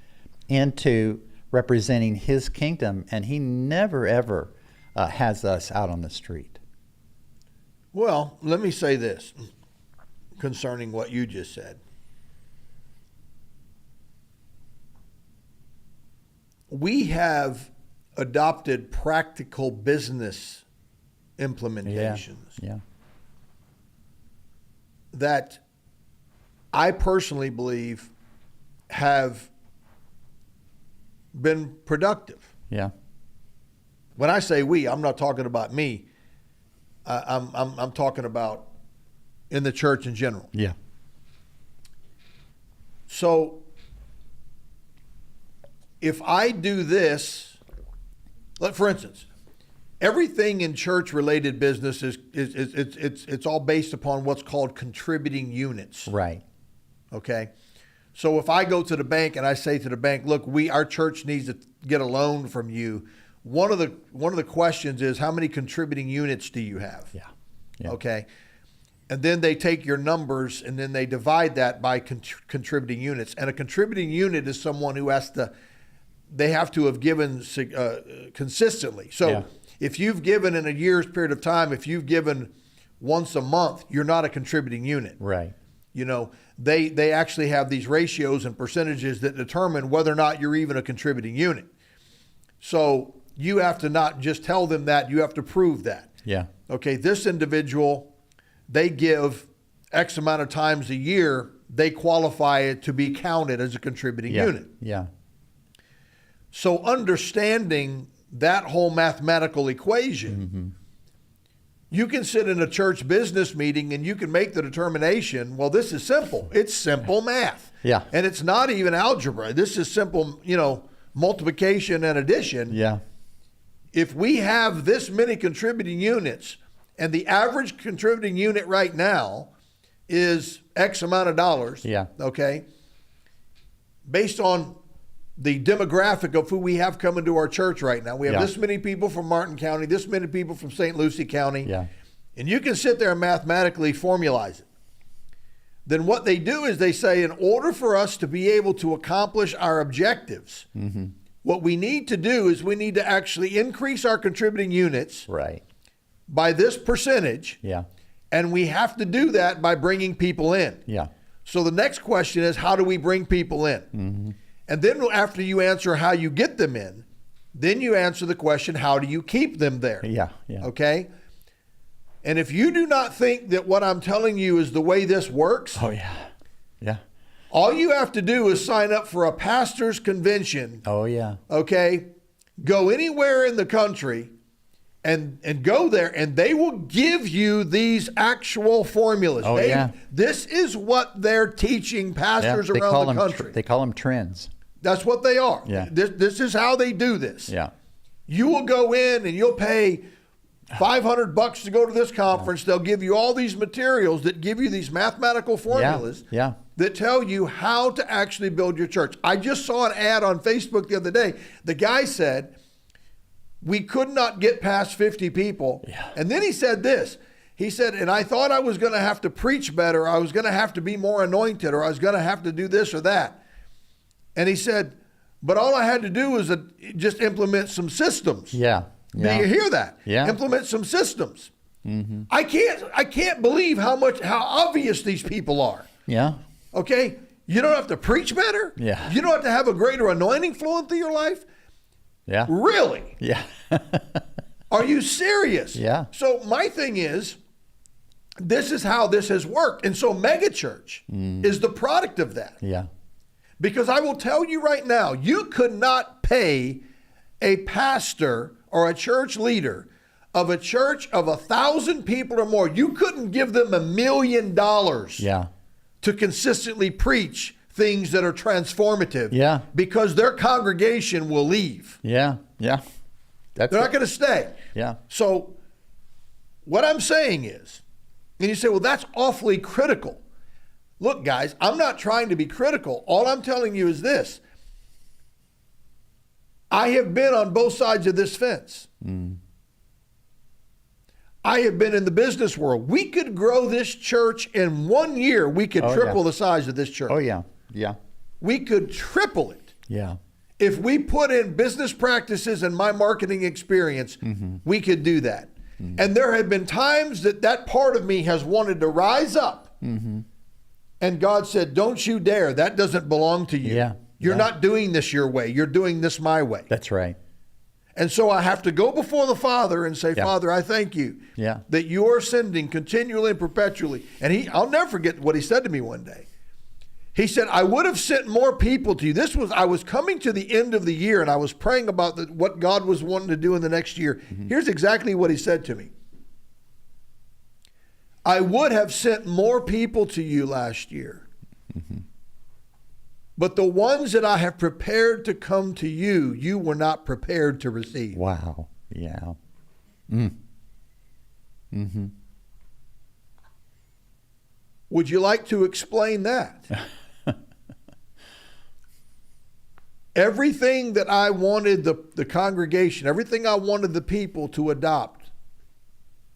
into representing his kingdom, and he never, ever has us out on the street. Well, let me say this concerning what you just said. We have adopted practical business implementations Yeah. that I personally believe have been productive. Yeah. When I say we, I'm not talking about me. I'm talking about in the church in general. Yeah. So if I do this, like for instance, everything in church related business is it's all based upon what's called contributing units. Right. Okay. So if I go to the bank and I say to the bank, look, our church needs to get a loan from you. One of the questions is, how many contributing units do you have? Yeah. Yeah. Okay. And then they take your numbers and then they divide that by contributing units. And a contributing unit is someone who they have to have given consistently. So Yeah. if you've given in a year's period of time, if you've given once a month, you're not a contributing unit. Right. You know, they actually have these ratios and percentages that determine whether or not you're even a contributing unit. So you have to not just tell them that, you have to prove that. Yeah. Okay, this individual, they give X amount of times a year, they qualify it to be counted as a contributing Yeah. unit. Yeah. So understanding that whole mathematical equation, you can sit in a church business meeting and you can make the determination, well, this is simple. It's simple math. Yeah. And it's not even algebra. This is simple, multiplication and addition. Yeah. If we have this many contributing units and the average contributing unit right now is X amount of dollars, Yeah. okay, based on the demographic of who we have coming to our church right now, we have Yeah. this many people from Martin County, this many people from St. Lucie County, Yeah. and you can sit there and mathematically formalize it. Then what they do is they say, in order for us to be able to accomplish our objectives, what we need to do is we need to actually increase our contributing units Right. by this percentage, Yeah. and we have to do that by bringing people in. Yeah. So the next question is, how do we bring people in? And then after you answer how you get them in, then you answer the question, how do you keep them there? Yeah. Yeah. Okay? And if you do not think that what I'm telling you is the way this works, Oh yeah. Yeah. all you have to do is sign up for a pastor's convention, Oh yeah. okay? Go anywhere in the country and go there, and they will give you these actual formulas. Oh, yeah. This is what they're teaching pastors They around call the them country. they call them trends. That's what they are. Yeah. This is how they do this. Yeah. You will go in and you'll pay $500 to go to this conference. They'll give you all these materials that give you these mathematical formulas Yeah. that tell you how to actually build your church. I just saw an ad on Facebook the other day. The guy said, we could not get past 50 people. Yeah. And then he said this. He said, and I thought I was going to have to preach better. I was going to have to be more anointed, or I was going to have to do this or that. And he said, but all I had to do was just implement some systems. Yeah. Do Yeah. you hear that? Yeah. Implement some systems. I can't believe how obvious these people are. Yeah. Okay? You don't have to preach better. Yeah. You don't have to have a greater anointing flowing through your life. Yeah. Really? Yeah. Are you serious? Yeah. So my thing is, this is how this has worked. And so megachurch is the product of that. Yeah. Because I will tell you right now, you could not pay a pastor or a church leader of a church of 1,000 people or more. You couldn't give them $1 million Yeah. to consistently preach things that are transformative. Yeah. Because their congregation will leave. Yeah. Yeah. That's They're not going to stay. Yeah. So what I'm saying is, and you say, well, that's awfully critical. Look, guys, I'm not trying to be critical. All I'm telling you is this. I have been on both sides of this fence. I have been in the business world. We could grow this church in 1 year. We could triple the size of this church. Oh yeah. Yeah. We could triple it. Yeah. If we put in business practices and my marketing experience, we could do that. And there have been times that that part of me has wanted to rise up. And God said, don't you dare. That doesn't belong to you. Yeah. You're not doing this your way. You're doing this my way. That's right. And so I have to go before the Father and say, Yeah. Father, I thank you Yeah. that you are sending continually and perpetually. And I'll never forget what he said to me one day. He said, I would have sent more people to you. I was coming to the end of the year and I was praying about what God was wanting to do in the next year. Here's exactly what he said to me. I would have sent more people to you last year. But the ones that I have prepared to come to you, you were not prepared to receive. Wow. Yeah. Would you like to explain that? Everything that I wanted the congregation, everything I wanted the people to adopt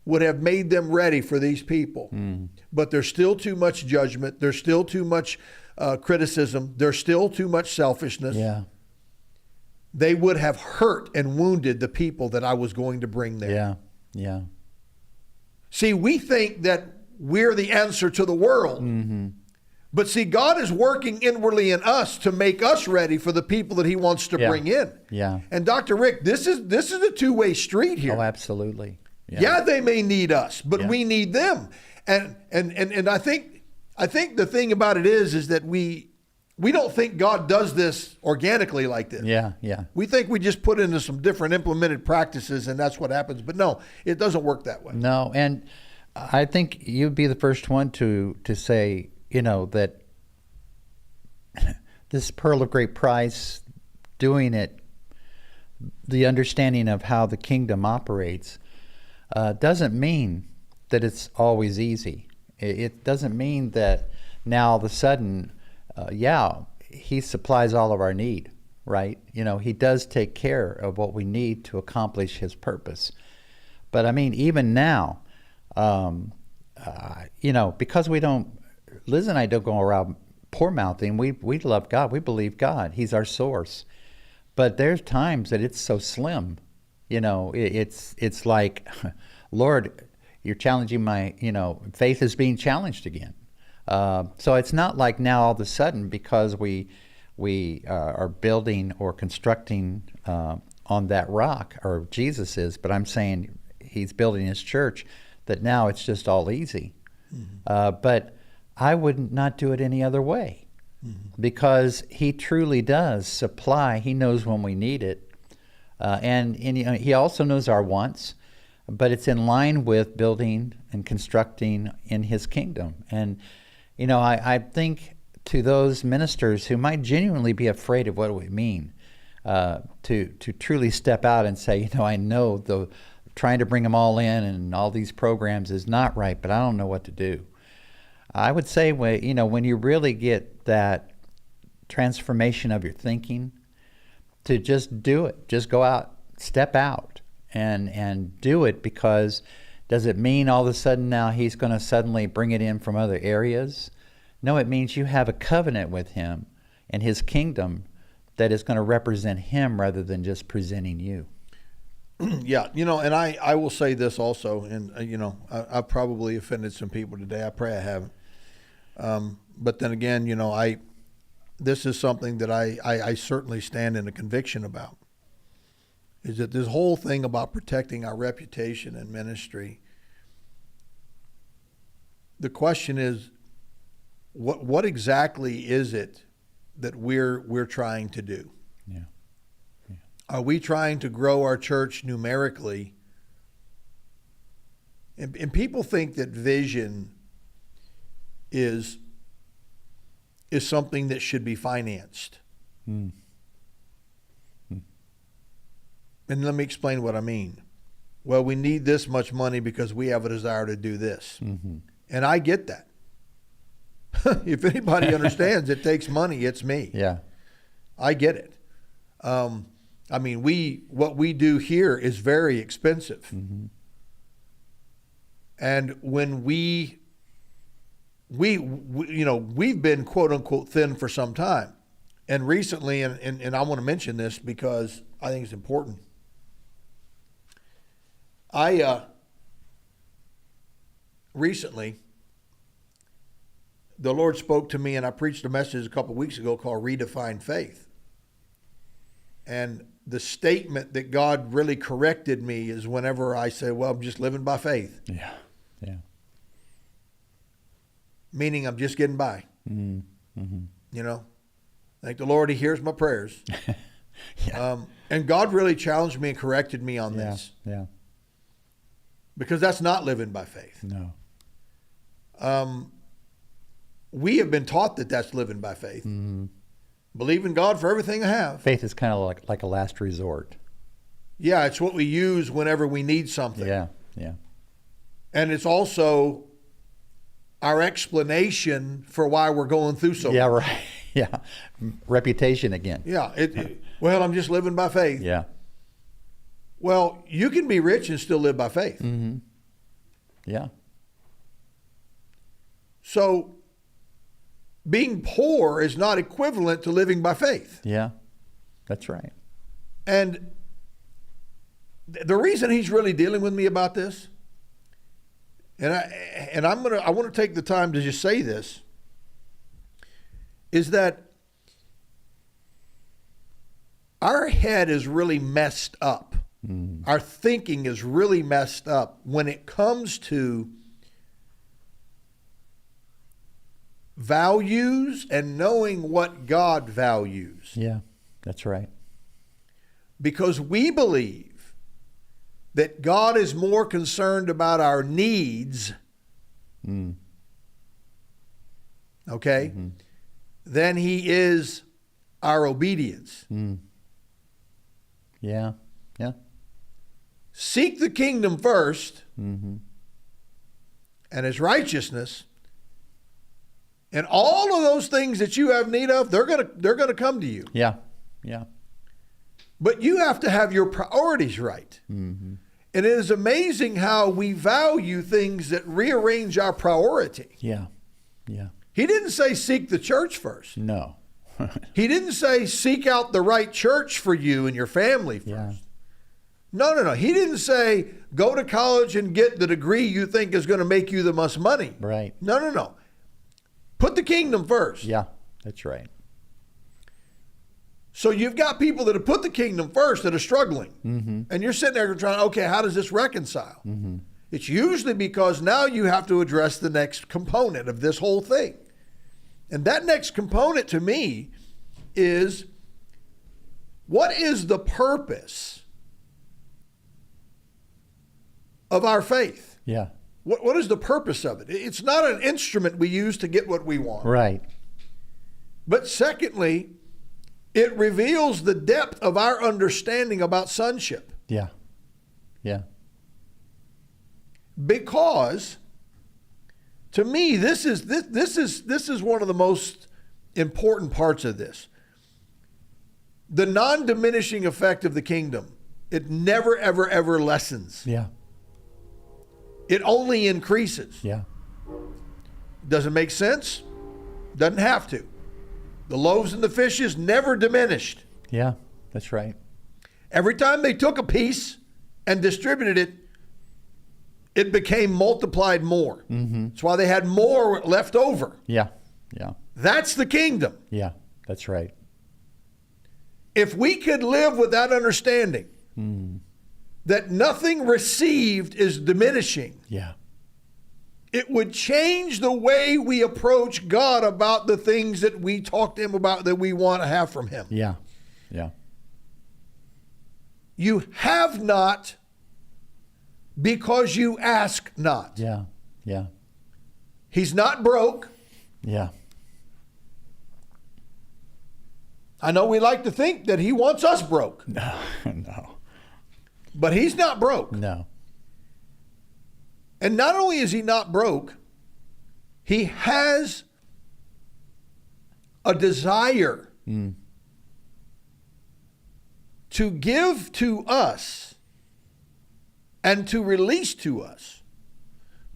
would have made them ready for these people. But there's still too much judgment. There's still too much criticism. There's still too much selfishness. Yeah. They would have hurt and wounded the people that I was going to bring there. Yeah. Yeah. See, we think that we're the answer to the world. But see, God is working inwardly in us to make us ready for the people that he wants to bring in. Yeah. And Dr. Rick, this is a two-way street here. Oh, absolutely. Yeah, they may need us, but Yeah. we need them. And I think the thing about it is that we don't think God does this organically like this. Yeah. Yeah. We think we just put into some different implemented practices and that's what happens. But no, it doesn't work that way. No, and I think you'd be the first one to say, that this pearl of great price, doing it, the understanding of how the kingdom operates, doesn't mean that it's always easy. It doesn't mean that now all of a sudden, he supplies all of our need, right? He does take care of what we need to accomplish his purpose. But I mean, even now, because Liz and I don't go around poor mouthing. We love God. We believe God. He's our source. But there's times that it's so slim. It's like, Lord, you're challenging my, faith is being challenged again. So it's not like now all of a sudden because we are building or constructing on that rock, or Jesus is, but I'm saying he's building his church, that now it's just all easy. But I would not do it any other way, because he truly does supply. He knows when we need it. And he also knows our wants, but it's in line with building and constructing in his kingdom. And, I think to those ministers who might genuinely be afraid of what it would mean to truly step out and say, I know trying to bring them all in and all these programs is not right, but I don't know what to do. I would say, when you really get that transformation of your thinking, to just do it, just go out, step out, and do it. Because does it mean all of a sudden now he's going to suddenly bring it in from other areas? No, it means you have a covenant with him and his kingdom that is going to represent him rather than just presenting you. Yeah, and I will say this also, and I've probably offended some people today. I pray I haven't. But then again, this is something that I certainly stand in a conviction about, is that this whole thing about protecting our reputation in ministry, the question is, what exactly is it that we're trying to do? Yeah. Are we trying to grow our church numerically? And people think that vision is something that should be financed. And let me explain what I mean. Well, we need this much money because we have a desire to do this. And I get that. If anybody understands it takes money, it's me. Yeah. I get it. What we do here is very expensive. And when we've been quote unquote thin for some time. And recently, and I want to mention this because I think it's important. I recently, the Lord spoke to me, and I preached a message a couple of weeks ago called Redefine Faith. And the statement that God really corrected me is whenever I say, well, I'm just living by faith. Yeah. Yeah. Meaning I'm just getting by. Mm-hmm. You know, thank the Lord, He hears my prayers. Yeah. And God really challenged me and corrected me on this, Yeah. because that's not living by faith. No. We have been taught that that's living by faith. Mm-hmm. Believe in God for everything I have. Faith is kind of like a last resort. Yeah, it's what we use whenever we need something. Yeah. Yeah. And it's also our explanation for why we're going through so Yeah. much. Right. Yeah. Reputation again. Yeah. Well, I'm just living by faith. Yeah. Well, you can be rich and still live by faith. Mm-hmm. Yeah. So being poor is not equivalent to living by faith. Yeah. That's right. And the reason He's really dealing with me about this, and I want to take the time to just say this, is that our head is really messed up. Mm. Our thinking is really messed up when it comes to values and knowing what God values. Yeah. That's right. Because we believe that God is more concerned about our needs, Mm. okay, Mm-hmm. than He is our obedience. Mm. Yeah. Yeah. Seek the kingdom first Mm-hmm. and His righteousness, and all of those things that you have need of, they're gonna come to you. Yeah. Yeah. But you have to have your priorities right. Mm-hmm. And it is amazing how we value things that rearrange our priority. Yeah. Yeah. He didn't say seek the church first. No. He didn't say seek out the right church for you and your family first. Yeah. No. He didn't say go to college and get the degree you think is going to make you the most money. Right. No. Put the kingdom first. Yeah. That's right. So you've got people that have put the kingdom first that are struggling. Mm-hmm. And you're sitting there trying, okay, how does this reconcile? Mm-hmm. It's usually because now you have to address the next component of this whole thing. And that next component to me is, what is the purpose of our faith? Yeah. What is the purpose of it? It's not an instrument we use to get what we want. Right. But secondly, it reveals the depth of our understanding about sonship. Yeah. Yeah. Because to me, this is one of the most important parts of this. The non-diminishing effect of the kingdom, it never, ever, ever lessens. Yeah. It only increases. Yeah. Does it make sense? Doesn't have to. The loaves and the fishes never diminished. Yeah. That's right. Every time they took a piece and distributed it, it became multiplied more. Mm-hmm. That's why they had more left over. Yeah. Yeah. That's the kingdom. Yeah. That's right. If we could live with that understanding, that nothing received is diminishing, Yeah. it would change the way we approach God about the things that we talk to Him about that we want to have from Him. Yeah. Yeah. You have not because you ask not. Yeah. Yeah. He's not broke. Yeah. I know we like to think that He wants us broke, No. No. but He's not broke. No. And not only is He not broke, He has a desire to give to us and to release to us.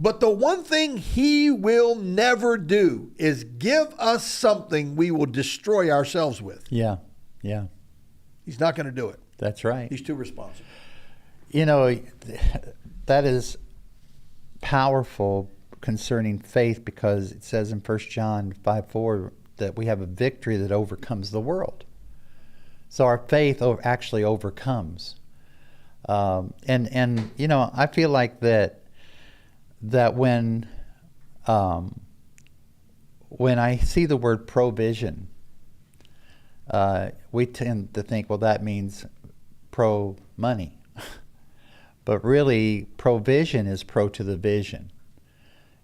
But the one thing He will never do is give us something we will destroy ourselves with. Yeah. Yeah. He's not going to do it. That's right. He's too responsible. You know, that is powerful concerning faith, because it says in 1 John 5:4 that we have a victory that overcomes the world. So our faith actually overcomes. And you know, I feel like that when I see the word provision, we tend to think, well, that means pro money. But really, provision is pro to the vision.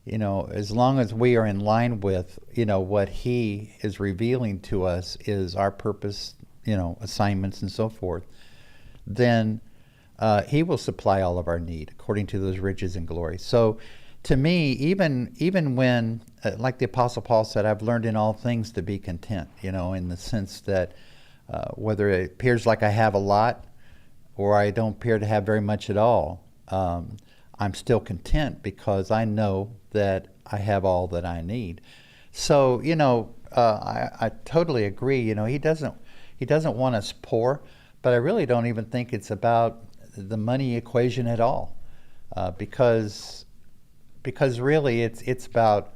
You know, as long as we are in line with, you know, what he is revealing to us is our purpose, you know, assignments and so forth, then he will supply all of our need according to those riches and glory. So to me, even when, like the Apostle Paul said, I've learned in all things to be content, you know, in the sense that whether it appears like I have a lot or I don't appear to have very much at all, I'm still content because I know that I have all that I need. So, you know, I totally agree. You know, he doesn't want us poor, but I really don't even think it's about the money equation at all, because really it's about,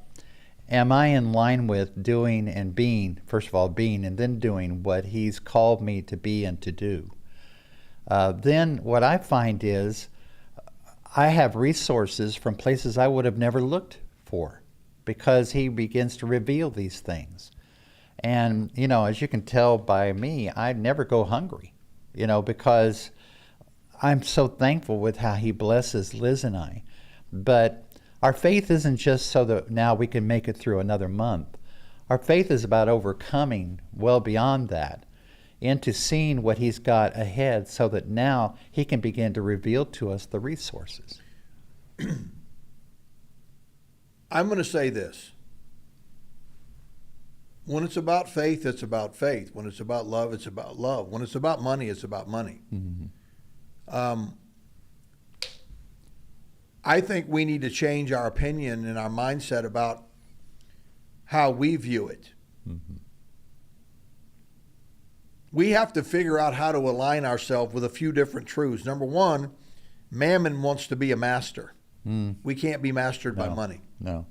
am I in line with doing and being, first of all being and then doing what he's called me to be and to do. Then what I find is I have resources from places I would have never looked for, because he begins to reveal these things. And, you know, as you can tell by me, I never go hungry, you know, because I'm so thankful with how he blesses Liz and I. But our faith isn't just so that now we can make it through another month. Our faith is about overcoming well beyond that into seeing what he's got ahead, so that now he can begin to reveal to us the resources. I'm going to say this. When it's about faith, it's about faith. When it's about love, it's about love. When it's about money, it's about money. Mm-hmm. I think we need to change our opinion and our mindset about how we view it. Mm-hmm. We have to figure out how to align ourselves with a few different truths. Number one, Mammon wants to be a master. We can't be mastered by money. No.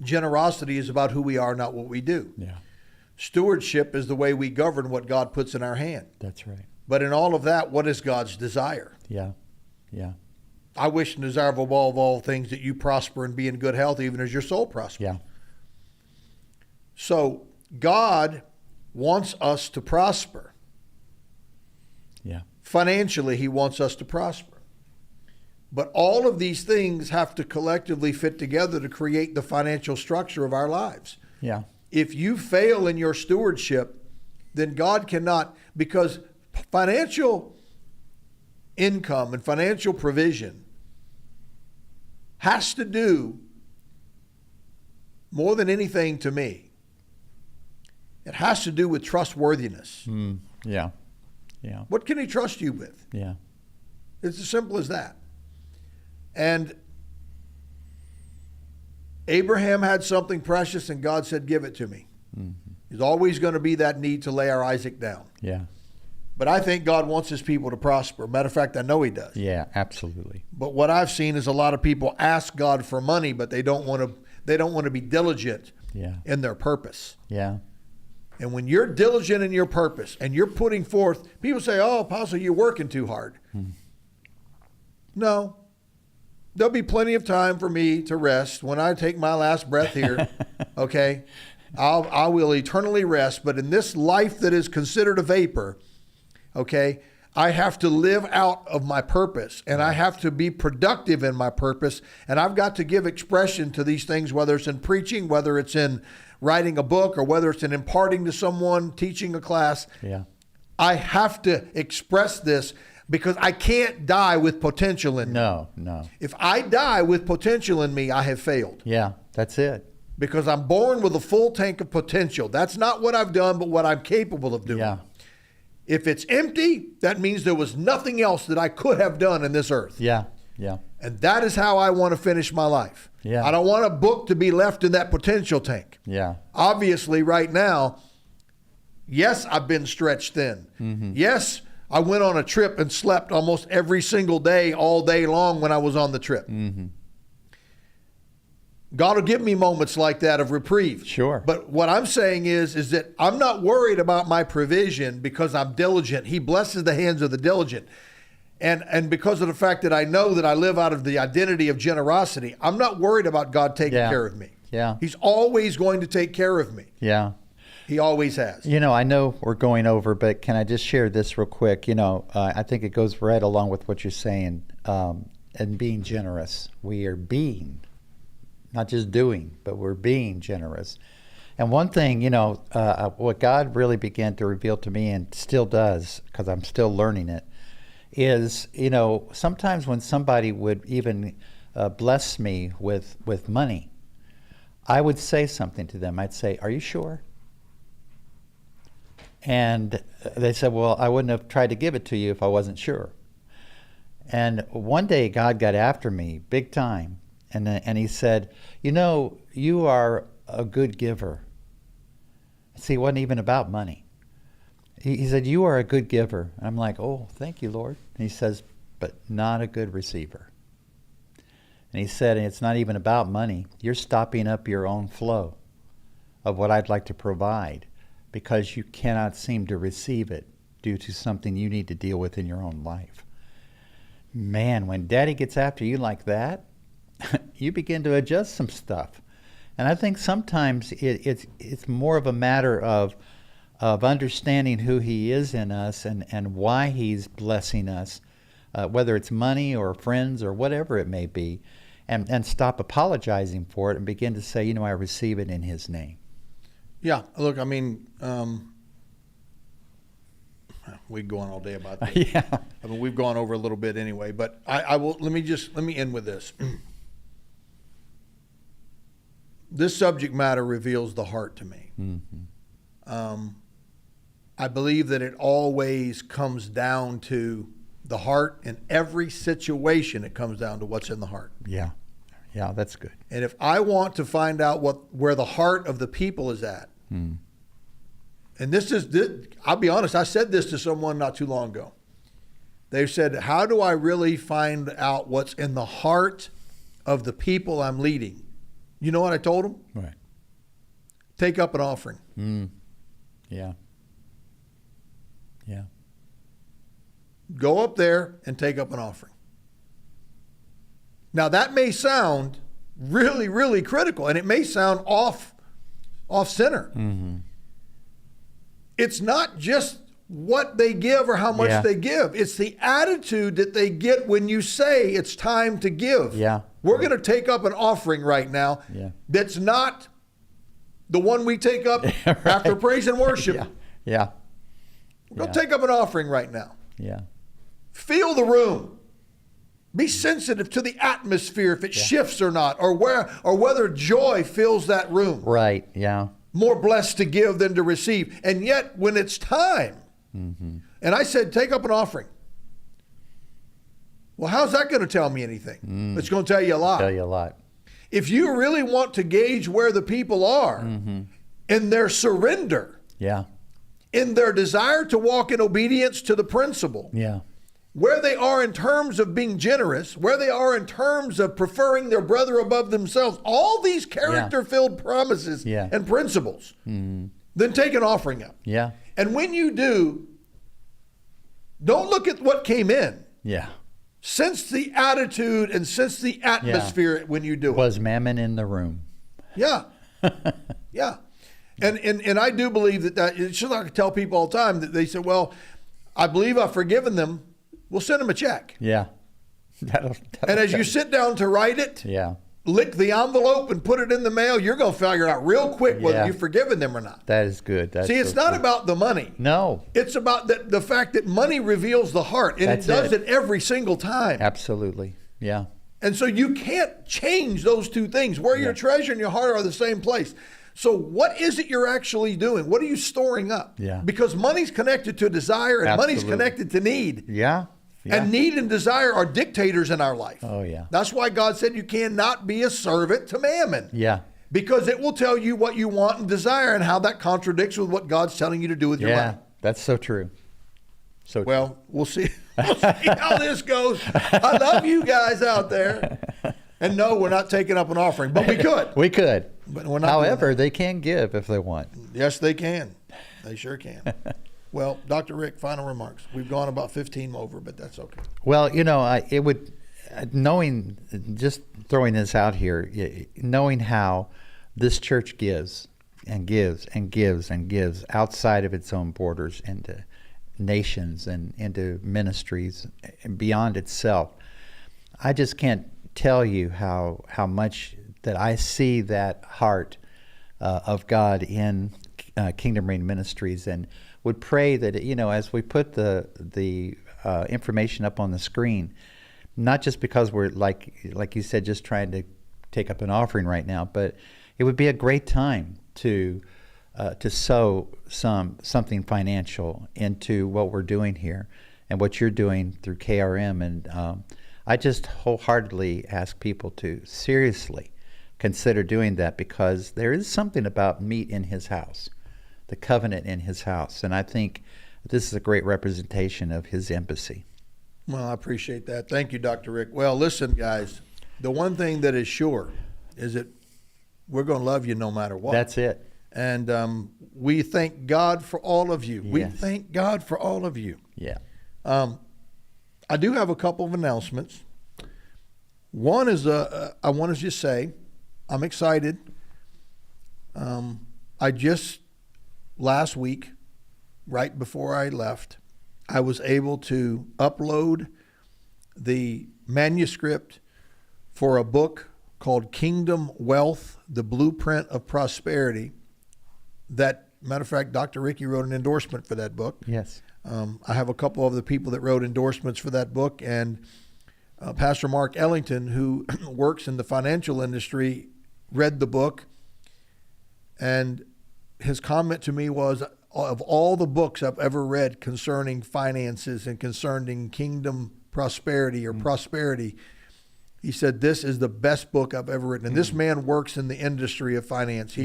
Generosity is about who we are, not what we do. Yeah. Stewardship is the way we govern what God puts in our hand. That's right. But in all of that, what is God's desire? Yeah. Yeah. I wish and desire above all things that you prosper and be in good health, even as your soul prospers. Yeah. So God wants us to prosper. Yeah. Financially, he wants us to prosper. But all of these things have to collectively fit together to create the financial structure of our lives. Yeah. If you fail in your stewardship, then God cannot, because financial income and financial provision has to do more than anything to me. It has to do with trustworthiness. Yeah. Yeah. What can he trust you with? Yeah. It's as simple as that. And Abraham had something precious and God said, give it to me. Mm-hmm. There's always going to be that need to lay our Isaac down. Yeah. But I think God wants his people to prosper. Matter of fact, I know he does. Yeah, absolutely. But what I've seen is a lot of people ask God for money, but they don't want to be diligent in their purpose. Yeah. And when you're diligent in your purpose and you're putting forth, people say, oh, Apostle, you're working too hard. No. There'll be plenty of time for me to rest when I take my last breath here. Okay? I will eternally rest. But in this life that is considered a vapor, okay, I have to live out of my purpose, and I have to be productive in my purpose, and I've got to give expression to these things, whether it's in preaching, whether it's in writing a book, or whether it's in imparting to someone, teaching a class. Yeah. I have to express this because I can't die with potential in me. No. If I die with potential in me, I have failed. Yeah, that's it. Because I'm born with a full tank of potential. That's not what I've done, but what I'm capable of doing. Yeah. If it's empty, that means there was nothing else that I could have done in this earth. Yeah. And that is how I want to finish my life. Yeah. I don't want a book to be left in that potential tank. Yeah. Obviously, right now, yes, I've been stretched thin. Mm-hmm. Yes, I went on a trip and slept almost every single day, all day long when I was on the trip. Mm-hmm. God will give me moments like that of reprieve. Sure. But what I'm saying is that I'm not worried about my provision because I'm diligent. He blesses the hands of the diligent. And because of the fact that I know that I live out of the identity of generosity, I'm not worried about God taking care of me. Yeah. He's always going to take care of me. Yeah. He always has. You know, I know we're going over, but can I just share this real quick? You know, I think it goes right along with what you're saying. And being generous. We are being, not just doing, but we're being generous. And one thing, you know, what God really began to reveal to me, and still does, because I'm still learning it, is, you know, sometimes when somebody would even bless me with money, I would say something to them. I'd say, "Are you sure?" And they said, "Well, I wouldn't have tried to give it to you if I wasn't sure." And one day God got after me big time, and he said, "You know, you are a good giver." See, it wasn't even about money. He said, "You are a good giver." And I'm like, "Oh, thank you, Lord." And he says, "But not a good receiver." And he said, "And it's not even about money. You're stopping up your own flow of what I'd like to provide because you cannot seem to receive it due to something you need to deal with in your own life." Man, when Daddy gets after you like that, you begin to adjust some stuff. And I think sometimes it's more of a matter of understanding who He is in us and why He's blessing us, whether it's money or friends or whatever it may be, and stop apologizing for it and begin to say, you know, I receive it in His name. Yeah, look, I mean, we could go on all day about this. Yeah. I mean, we've gone over a little bit anyway, but I will, let me end with this. This subject matter reveals the heart to me. Mm-hmm. I believe that it always comes down to the heart. In every situation, it comes down to what's in the heart. Yeah. Yeah, that's good. And if I want to find out where the heart of the people is at, and this, I'll be honest, I said this to someone not too long ago. They said, how do I really find out what's in the heart of the people I'm leading? You know what I told them? Right. Take up an offering. Yeah. Yeah. Go up there and take up an offering. Now that may sound really, really critical, and it may sound off center. Mm-hmm. It's not just what they give or how much they give. It's the attitude that they get when you say it's time to give. Yeah. We're going to take up an offering right now that's not the one we take up Right. after praise and worship. Yeah. We're going to take up an offering right now. Yeah. Feel the room. Be sensitive to the atmosphere, if it shifts or not, or whether joy fills that room. Right. Yeah. More blessed to give than to receive. And yet, when it's time, and I said, take up an offering. Well, how's that going to tell me anything? It's going to tell you a lot. Tell you a lot. If you really want to gauge where the people are in their surrender, in their desire to walk in obedience to the principle, where they are in terms of being generous, where they are in terms of preferring their brother above themselves, all these character-filled promises and principles, then take an offering up. Yeah. And when you do, don't look at what came in. Yeah. Sense the attitude and sense the atmosphere when you do it. Was Mammon in the room? Yeah. Yeah. And I do believe that it's just like I tell people all the time that they say, well, I believe I've forgiven them. We'll send them a check. Yeah. And as you sit down to write it, lick the envelope and put it in the mail, you're going to figure out real quick whether you've forgiven them or not. That is good. See, it's not about the money. No. It's about the fact that money reveals the heart, and it does it every single time. Absolutely. Yeah. And so you can't change those two things. Where your treasure and your heart are the same place. So what is it you're actually doing? What are you storing up? Yeah. Because money's connected to desire, and money's connected to need. Yeah. And need and desire are dictators in our life. Oh, yeah. That's why God said you cannot be a servant to mammon. Yeah. Because it will tell you what you want and desire and how that contradicts with what God's telling you to do with your money. That's so true. So well, we'll see. We'll see how this goes. I love you guys out there. And no, we're not taking up an offering, but we could. We could. But we're not doing However, they can give if they want. Yes, they can. They sure can. Well, Dr. Rick, final remarks. We've gone about 15 over, but that's okay. Well, it would, knowing, just throwing this out here, knowing how this church gives and gives and gives and gives outside of its own borders into nations and into ministries and beyond itself, I just can't tell you how much that I see that heart of God in Kingdom Reign Ministries, and would pray that, as we put the information up on the screen, not just because we're like you said, just trying to take up an offering right now, but it would be a great time to sow something financial into what we're doing here and what you're doing through KRM. And I just wholeheartedly ask people to seriously consider doing that, because there is something about meat in his house, the covenant in his house. And I think this is a great representation of his embassy. Well, I appreciate that. Thank you, Dr. Rick. Well, listen, guys, the one thing that is sure is that we're going to love you no matter what. That's it. And we thank God for all of you. Yes. We thank God for all of you. Yeah. I do have a couple of announcements. One is I want to just say I'm excited. I just last week, right before I left, I was able to upload the manuscript for a book called Kingdom Wealth, The Blueprint of Prosperity. That, matter of fact, Dr. Ricky wrote an endorsement for that book. Yes. I have a couple of the people that wrote endorsements for that book, and Pastor Mark Ellington, who works in the financial industry, read the book, and his comment to me was, of all the books I've ever read concerning finances and concerning kingdom prosperity or prosperity, he said, this is the best book I've ever written. And this man works in the industry of finance.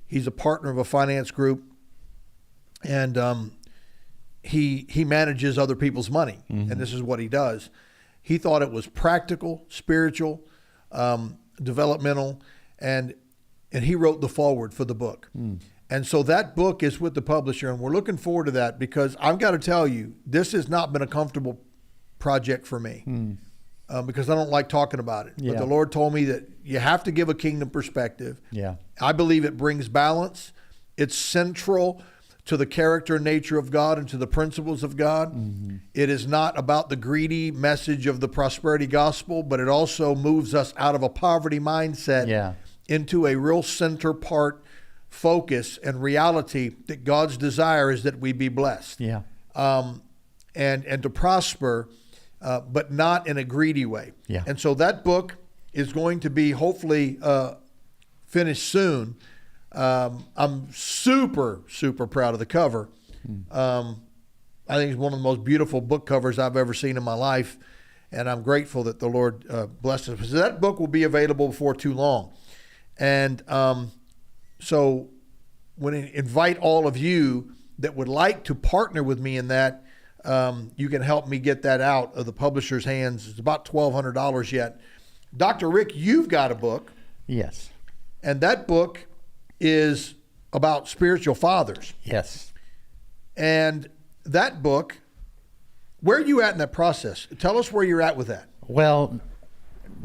He's a partner of a finance group, and he manages other people's money, and this is what he does. He thought it was practical, spiritual, developmental, and he wrote the foreword for the book. And so that book is with the publisher, and we're looking forward to that, because I've got to tell you, this has not been a comfortable project for me, because I don't like talking about it. But the Lord told me that you have to give a kingdom perspective. Yeah. I believe it brings balance. It's central to the character and nature of God and to the principles of God. It is not about the greedy message of the prosperity gospel, but it also moves us out of a poverty mindset into a real center part focus and reality that God's desire is that we be blessed. And to prosper, but not in a greedy way. And so that book is going to be hopefully finished soon. I'm super, super proud of the cover. I think it's one of the most beautiful book covers I've ever seen in my life, and I'm grateful that the Lord blessed us. So that book will be available before too long. And so when I invite all of you that would like to partner with me in that, you can help me get that out of the publisher's hands. It's about $1,200 yet. Dr. Rick, you've got a book. Yes. And that book is about spiritual fathers. Yes. And that book, where are you at in that process? Tell us where you're at with that. Well,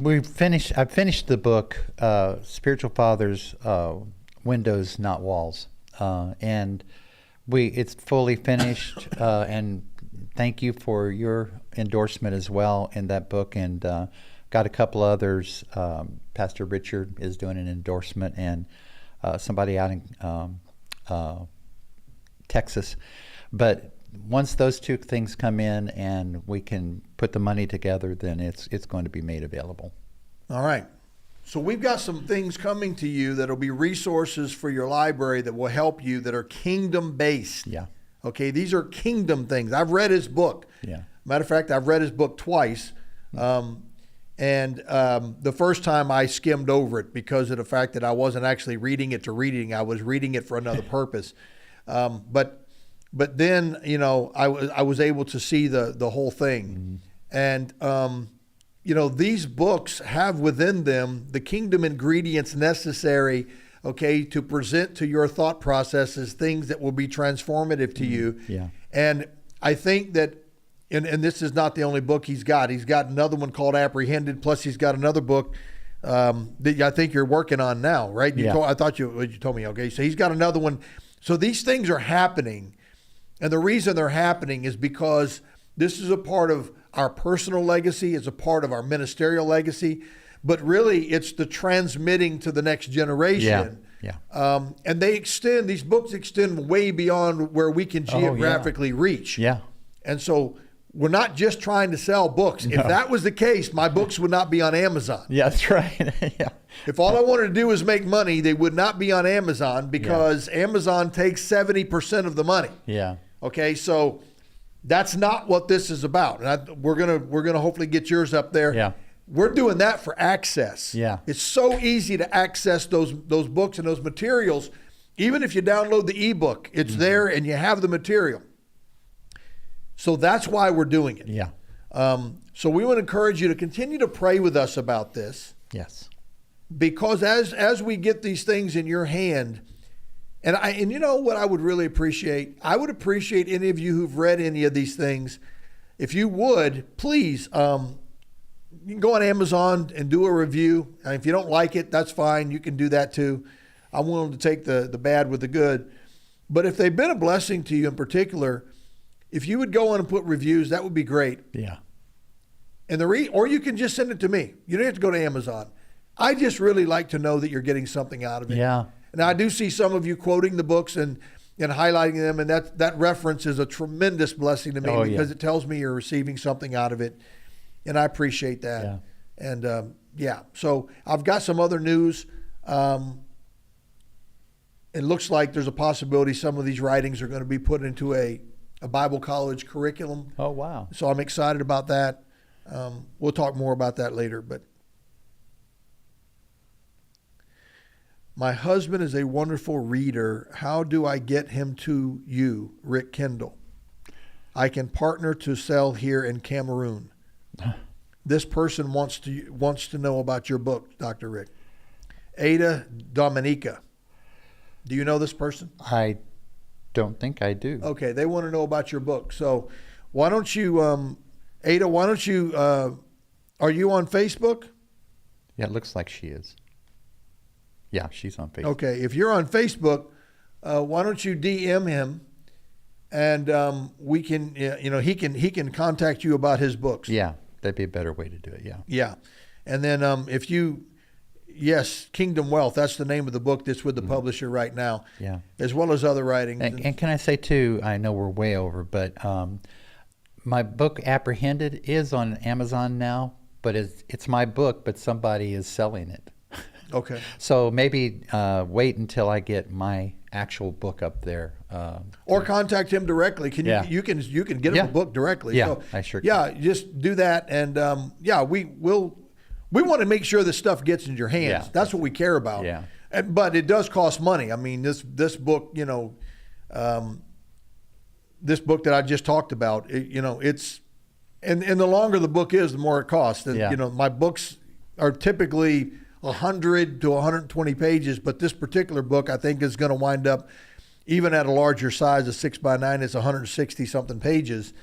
I finished the book, Spiritual Fathers, Windows, Not Walls. And it's fully finished. And thank you for your endorsement as well in that book. And got a couple others. Pastor Richard is doing an endorsement, and somebody out in Texas. But once those two things come in and we can put the money together, then it's going to be made available. All right. So we've got some things coming to you that'll be resources for your library that will help you, that are kingdom based. Yeah. Okay. These are kingdom things. I've read his book. Yeah. Matter of fact, I've read his book twice. And the first time I skimmed over it because of the fact that I wasn't actually reading it to reading. I was reading it for another purpose. But then, I was able to see the whole thing. And these books have within them the kingdom ingredients necessary, okay, to present to your thought processes things that will be transformative to you. Yeah. And I think that, and this is not the only book he's got. He's got another one called Apprehended, plus he's got another book that I think you're working on now, right? I thought you told me, okay. So he's got another one. So these things are happening. And the reason they're happening is because this is a part of our personal legacy, it's a part of our ministerial legacy, but really it's the transmitting to the next generation. And these books extend way beyond where we can geographically reach. Yeah. And so we're not just trying to sell books. No. If that was the case, my books would not be on Amazon. Yeah, that's right. Yeah. If all I wanted to do was make money, they would not be on Amazon because Amazon takes 70% of the money. Yeah. Okay, so that's not what this is about. And we're gonna hopefully get yours up there. Yeah. We're doing that for access. Yeah. It's so easy to access those books and those materials. Even if you download the ebook, it's there and you have the material. So that's why we're doing it. Yeah. So we would encourage you to continue to pray with us about this. Yes. Because as we get these things in your hand, and you know what I would really appreciate? I would appreciate any of you who've read any of these things, if you would, please, you can go on Amazon and do a review. And if you don't like it, that's fine. You can do that too. I'm willing to take the bad with the good. But if they've been a blessing to you in particular, if you would go on and put reviews, that would be great. Yeah. And or you can just send it to me. You don't have to go to Amazon. I just really like to know that you're getting something out of it. Yeah. And I do see some of you quoting the books and highlighting them, and that reference is a tremendous blessing to me because it tells me you're receiving something out of it, and I appreciate that. Yeah. And so I've got some other news. It looks like there's a possibility some of these writings are going to be put into a Bible college curriculum. Oh, wow. So I'm excited about that. We'll talk more about that later, but my husband is a wonderful reader. How do I get him to you, Rick Kendall? I can partner to sell here in Cameroon. This person wants to know about your book, Dr. Rick. Ada Dominica. Do you know this person? I don't think I do. Okay, they want to know about your book. So why don't you, Ada, are you on Facebook? Yeah, it looks like she is. Yeah, she's on Facebook. Okay, if you're on Facebook, why don't you DM him, and we can, he can contact you about his books. Yeah, that'd be a better way to do it. Yeah. Yeah, and then Kingdom Wealth. That's the name of the book that's with the publisher right now. Yeah, as well as other writings. And can I say too? I know we're way over, but my book Apprehended is on Amazon now, but it's my book, but somebody is selling it. Okay. So maybe wait until I get my actual book up there. Or contact him directly. You can get him a book directly. Yeah, so, I sure can. Yeah, just do that, and we want to make sure this stuff gets in your hands. Yeah, that's what we care about. Yeah. But it does cost money. I mean, this book, this book that I just talked about, it's and the longer the book is, the more it costs. And, my books are typically 100 to 120 pages, but this particular book I think is going to wind up, even at a larger size, a 6x9, it's 160 something pages.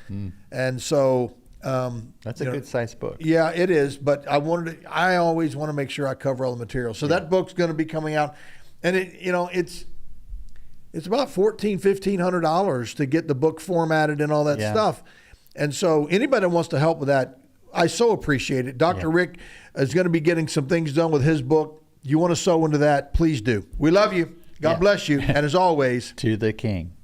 And so that's a good sized book. Yeah, it is. But I always want to make sure I cover all the material. So that book's going to be coming out, and it's about $1,500 to get the book formatted and all that stuff. And so anybody that wants to help with that, I so appreciate it. Dr. Rick is going to be getting some things done with his book. You want to sow into that, please do. We love you. God bless you. And as always, to the King.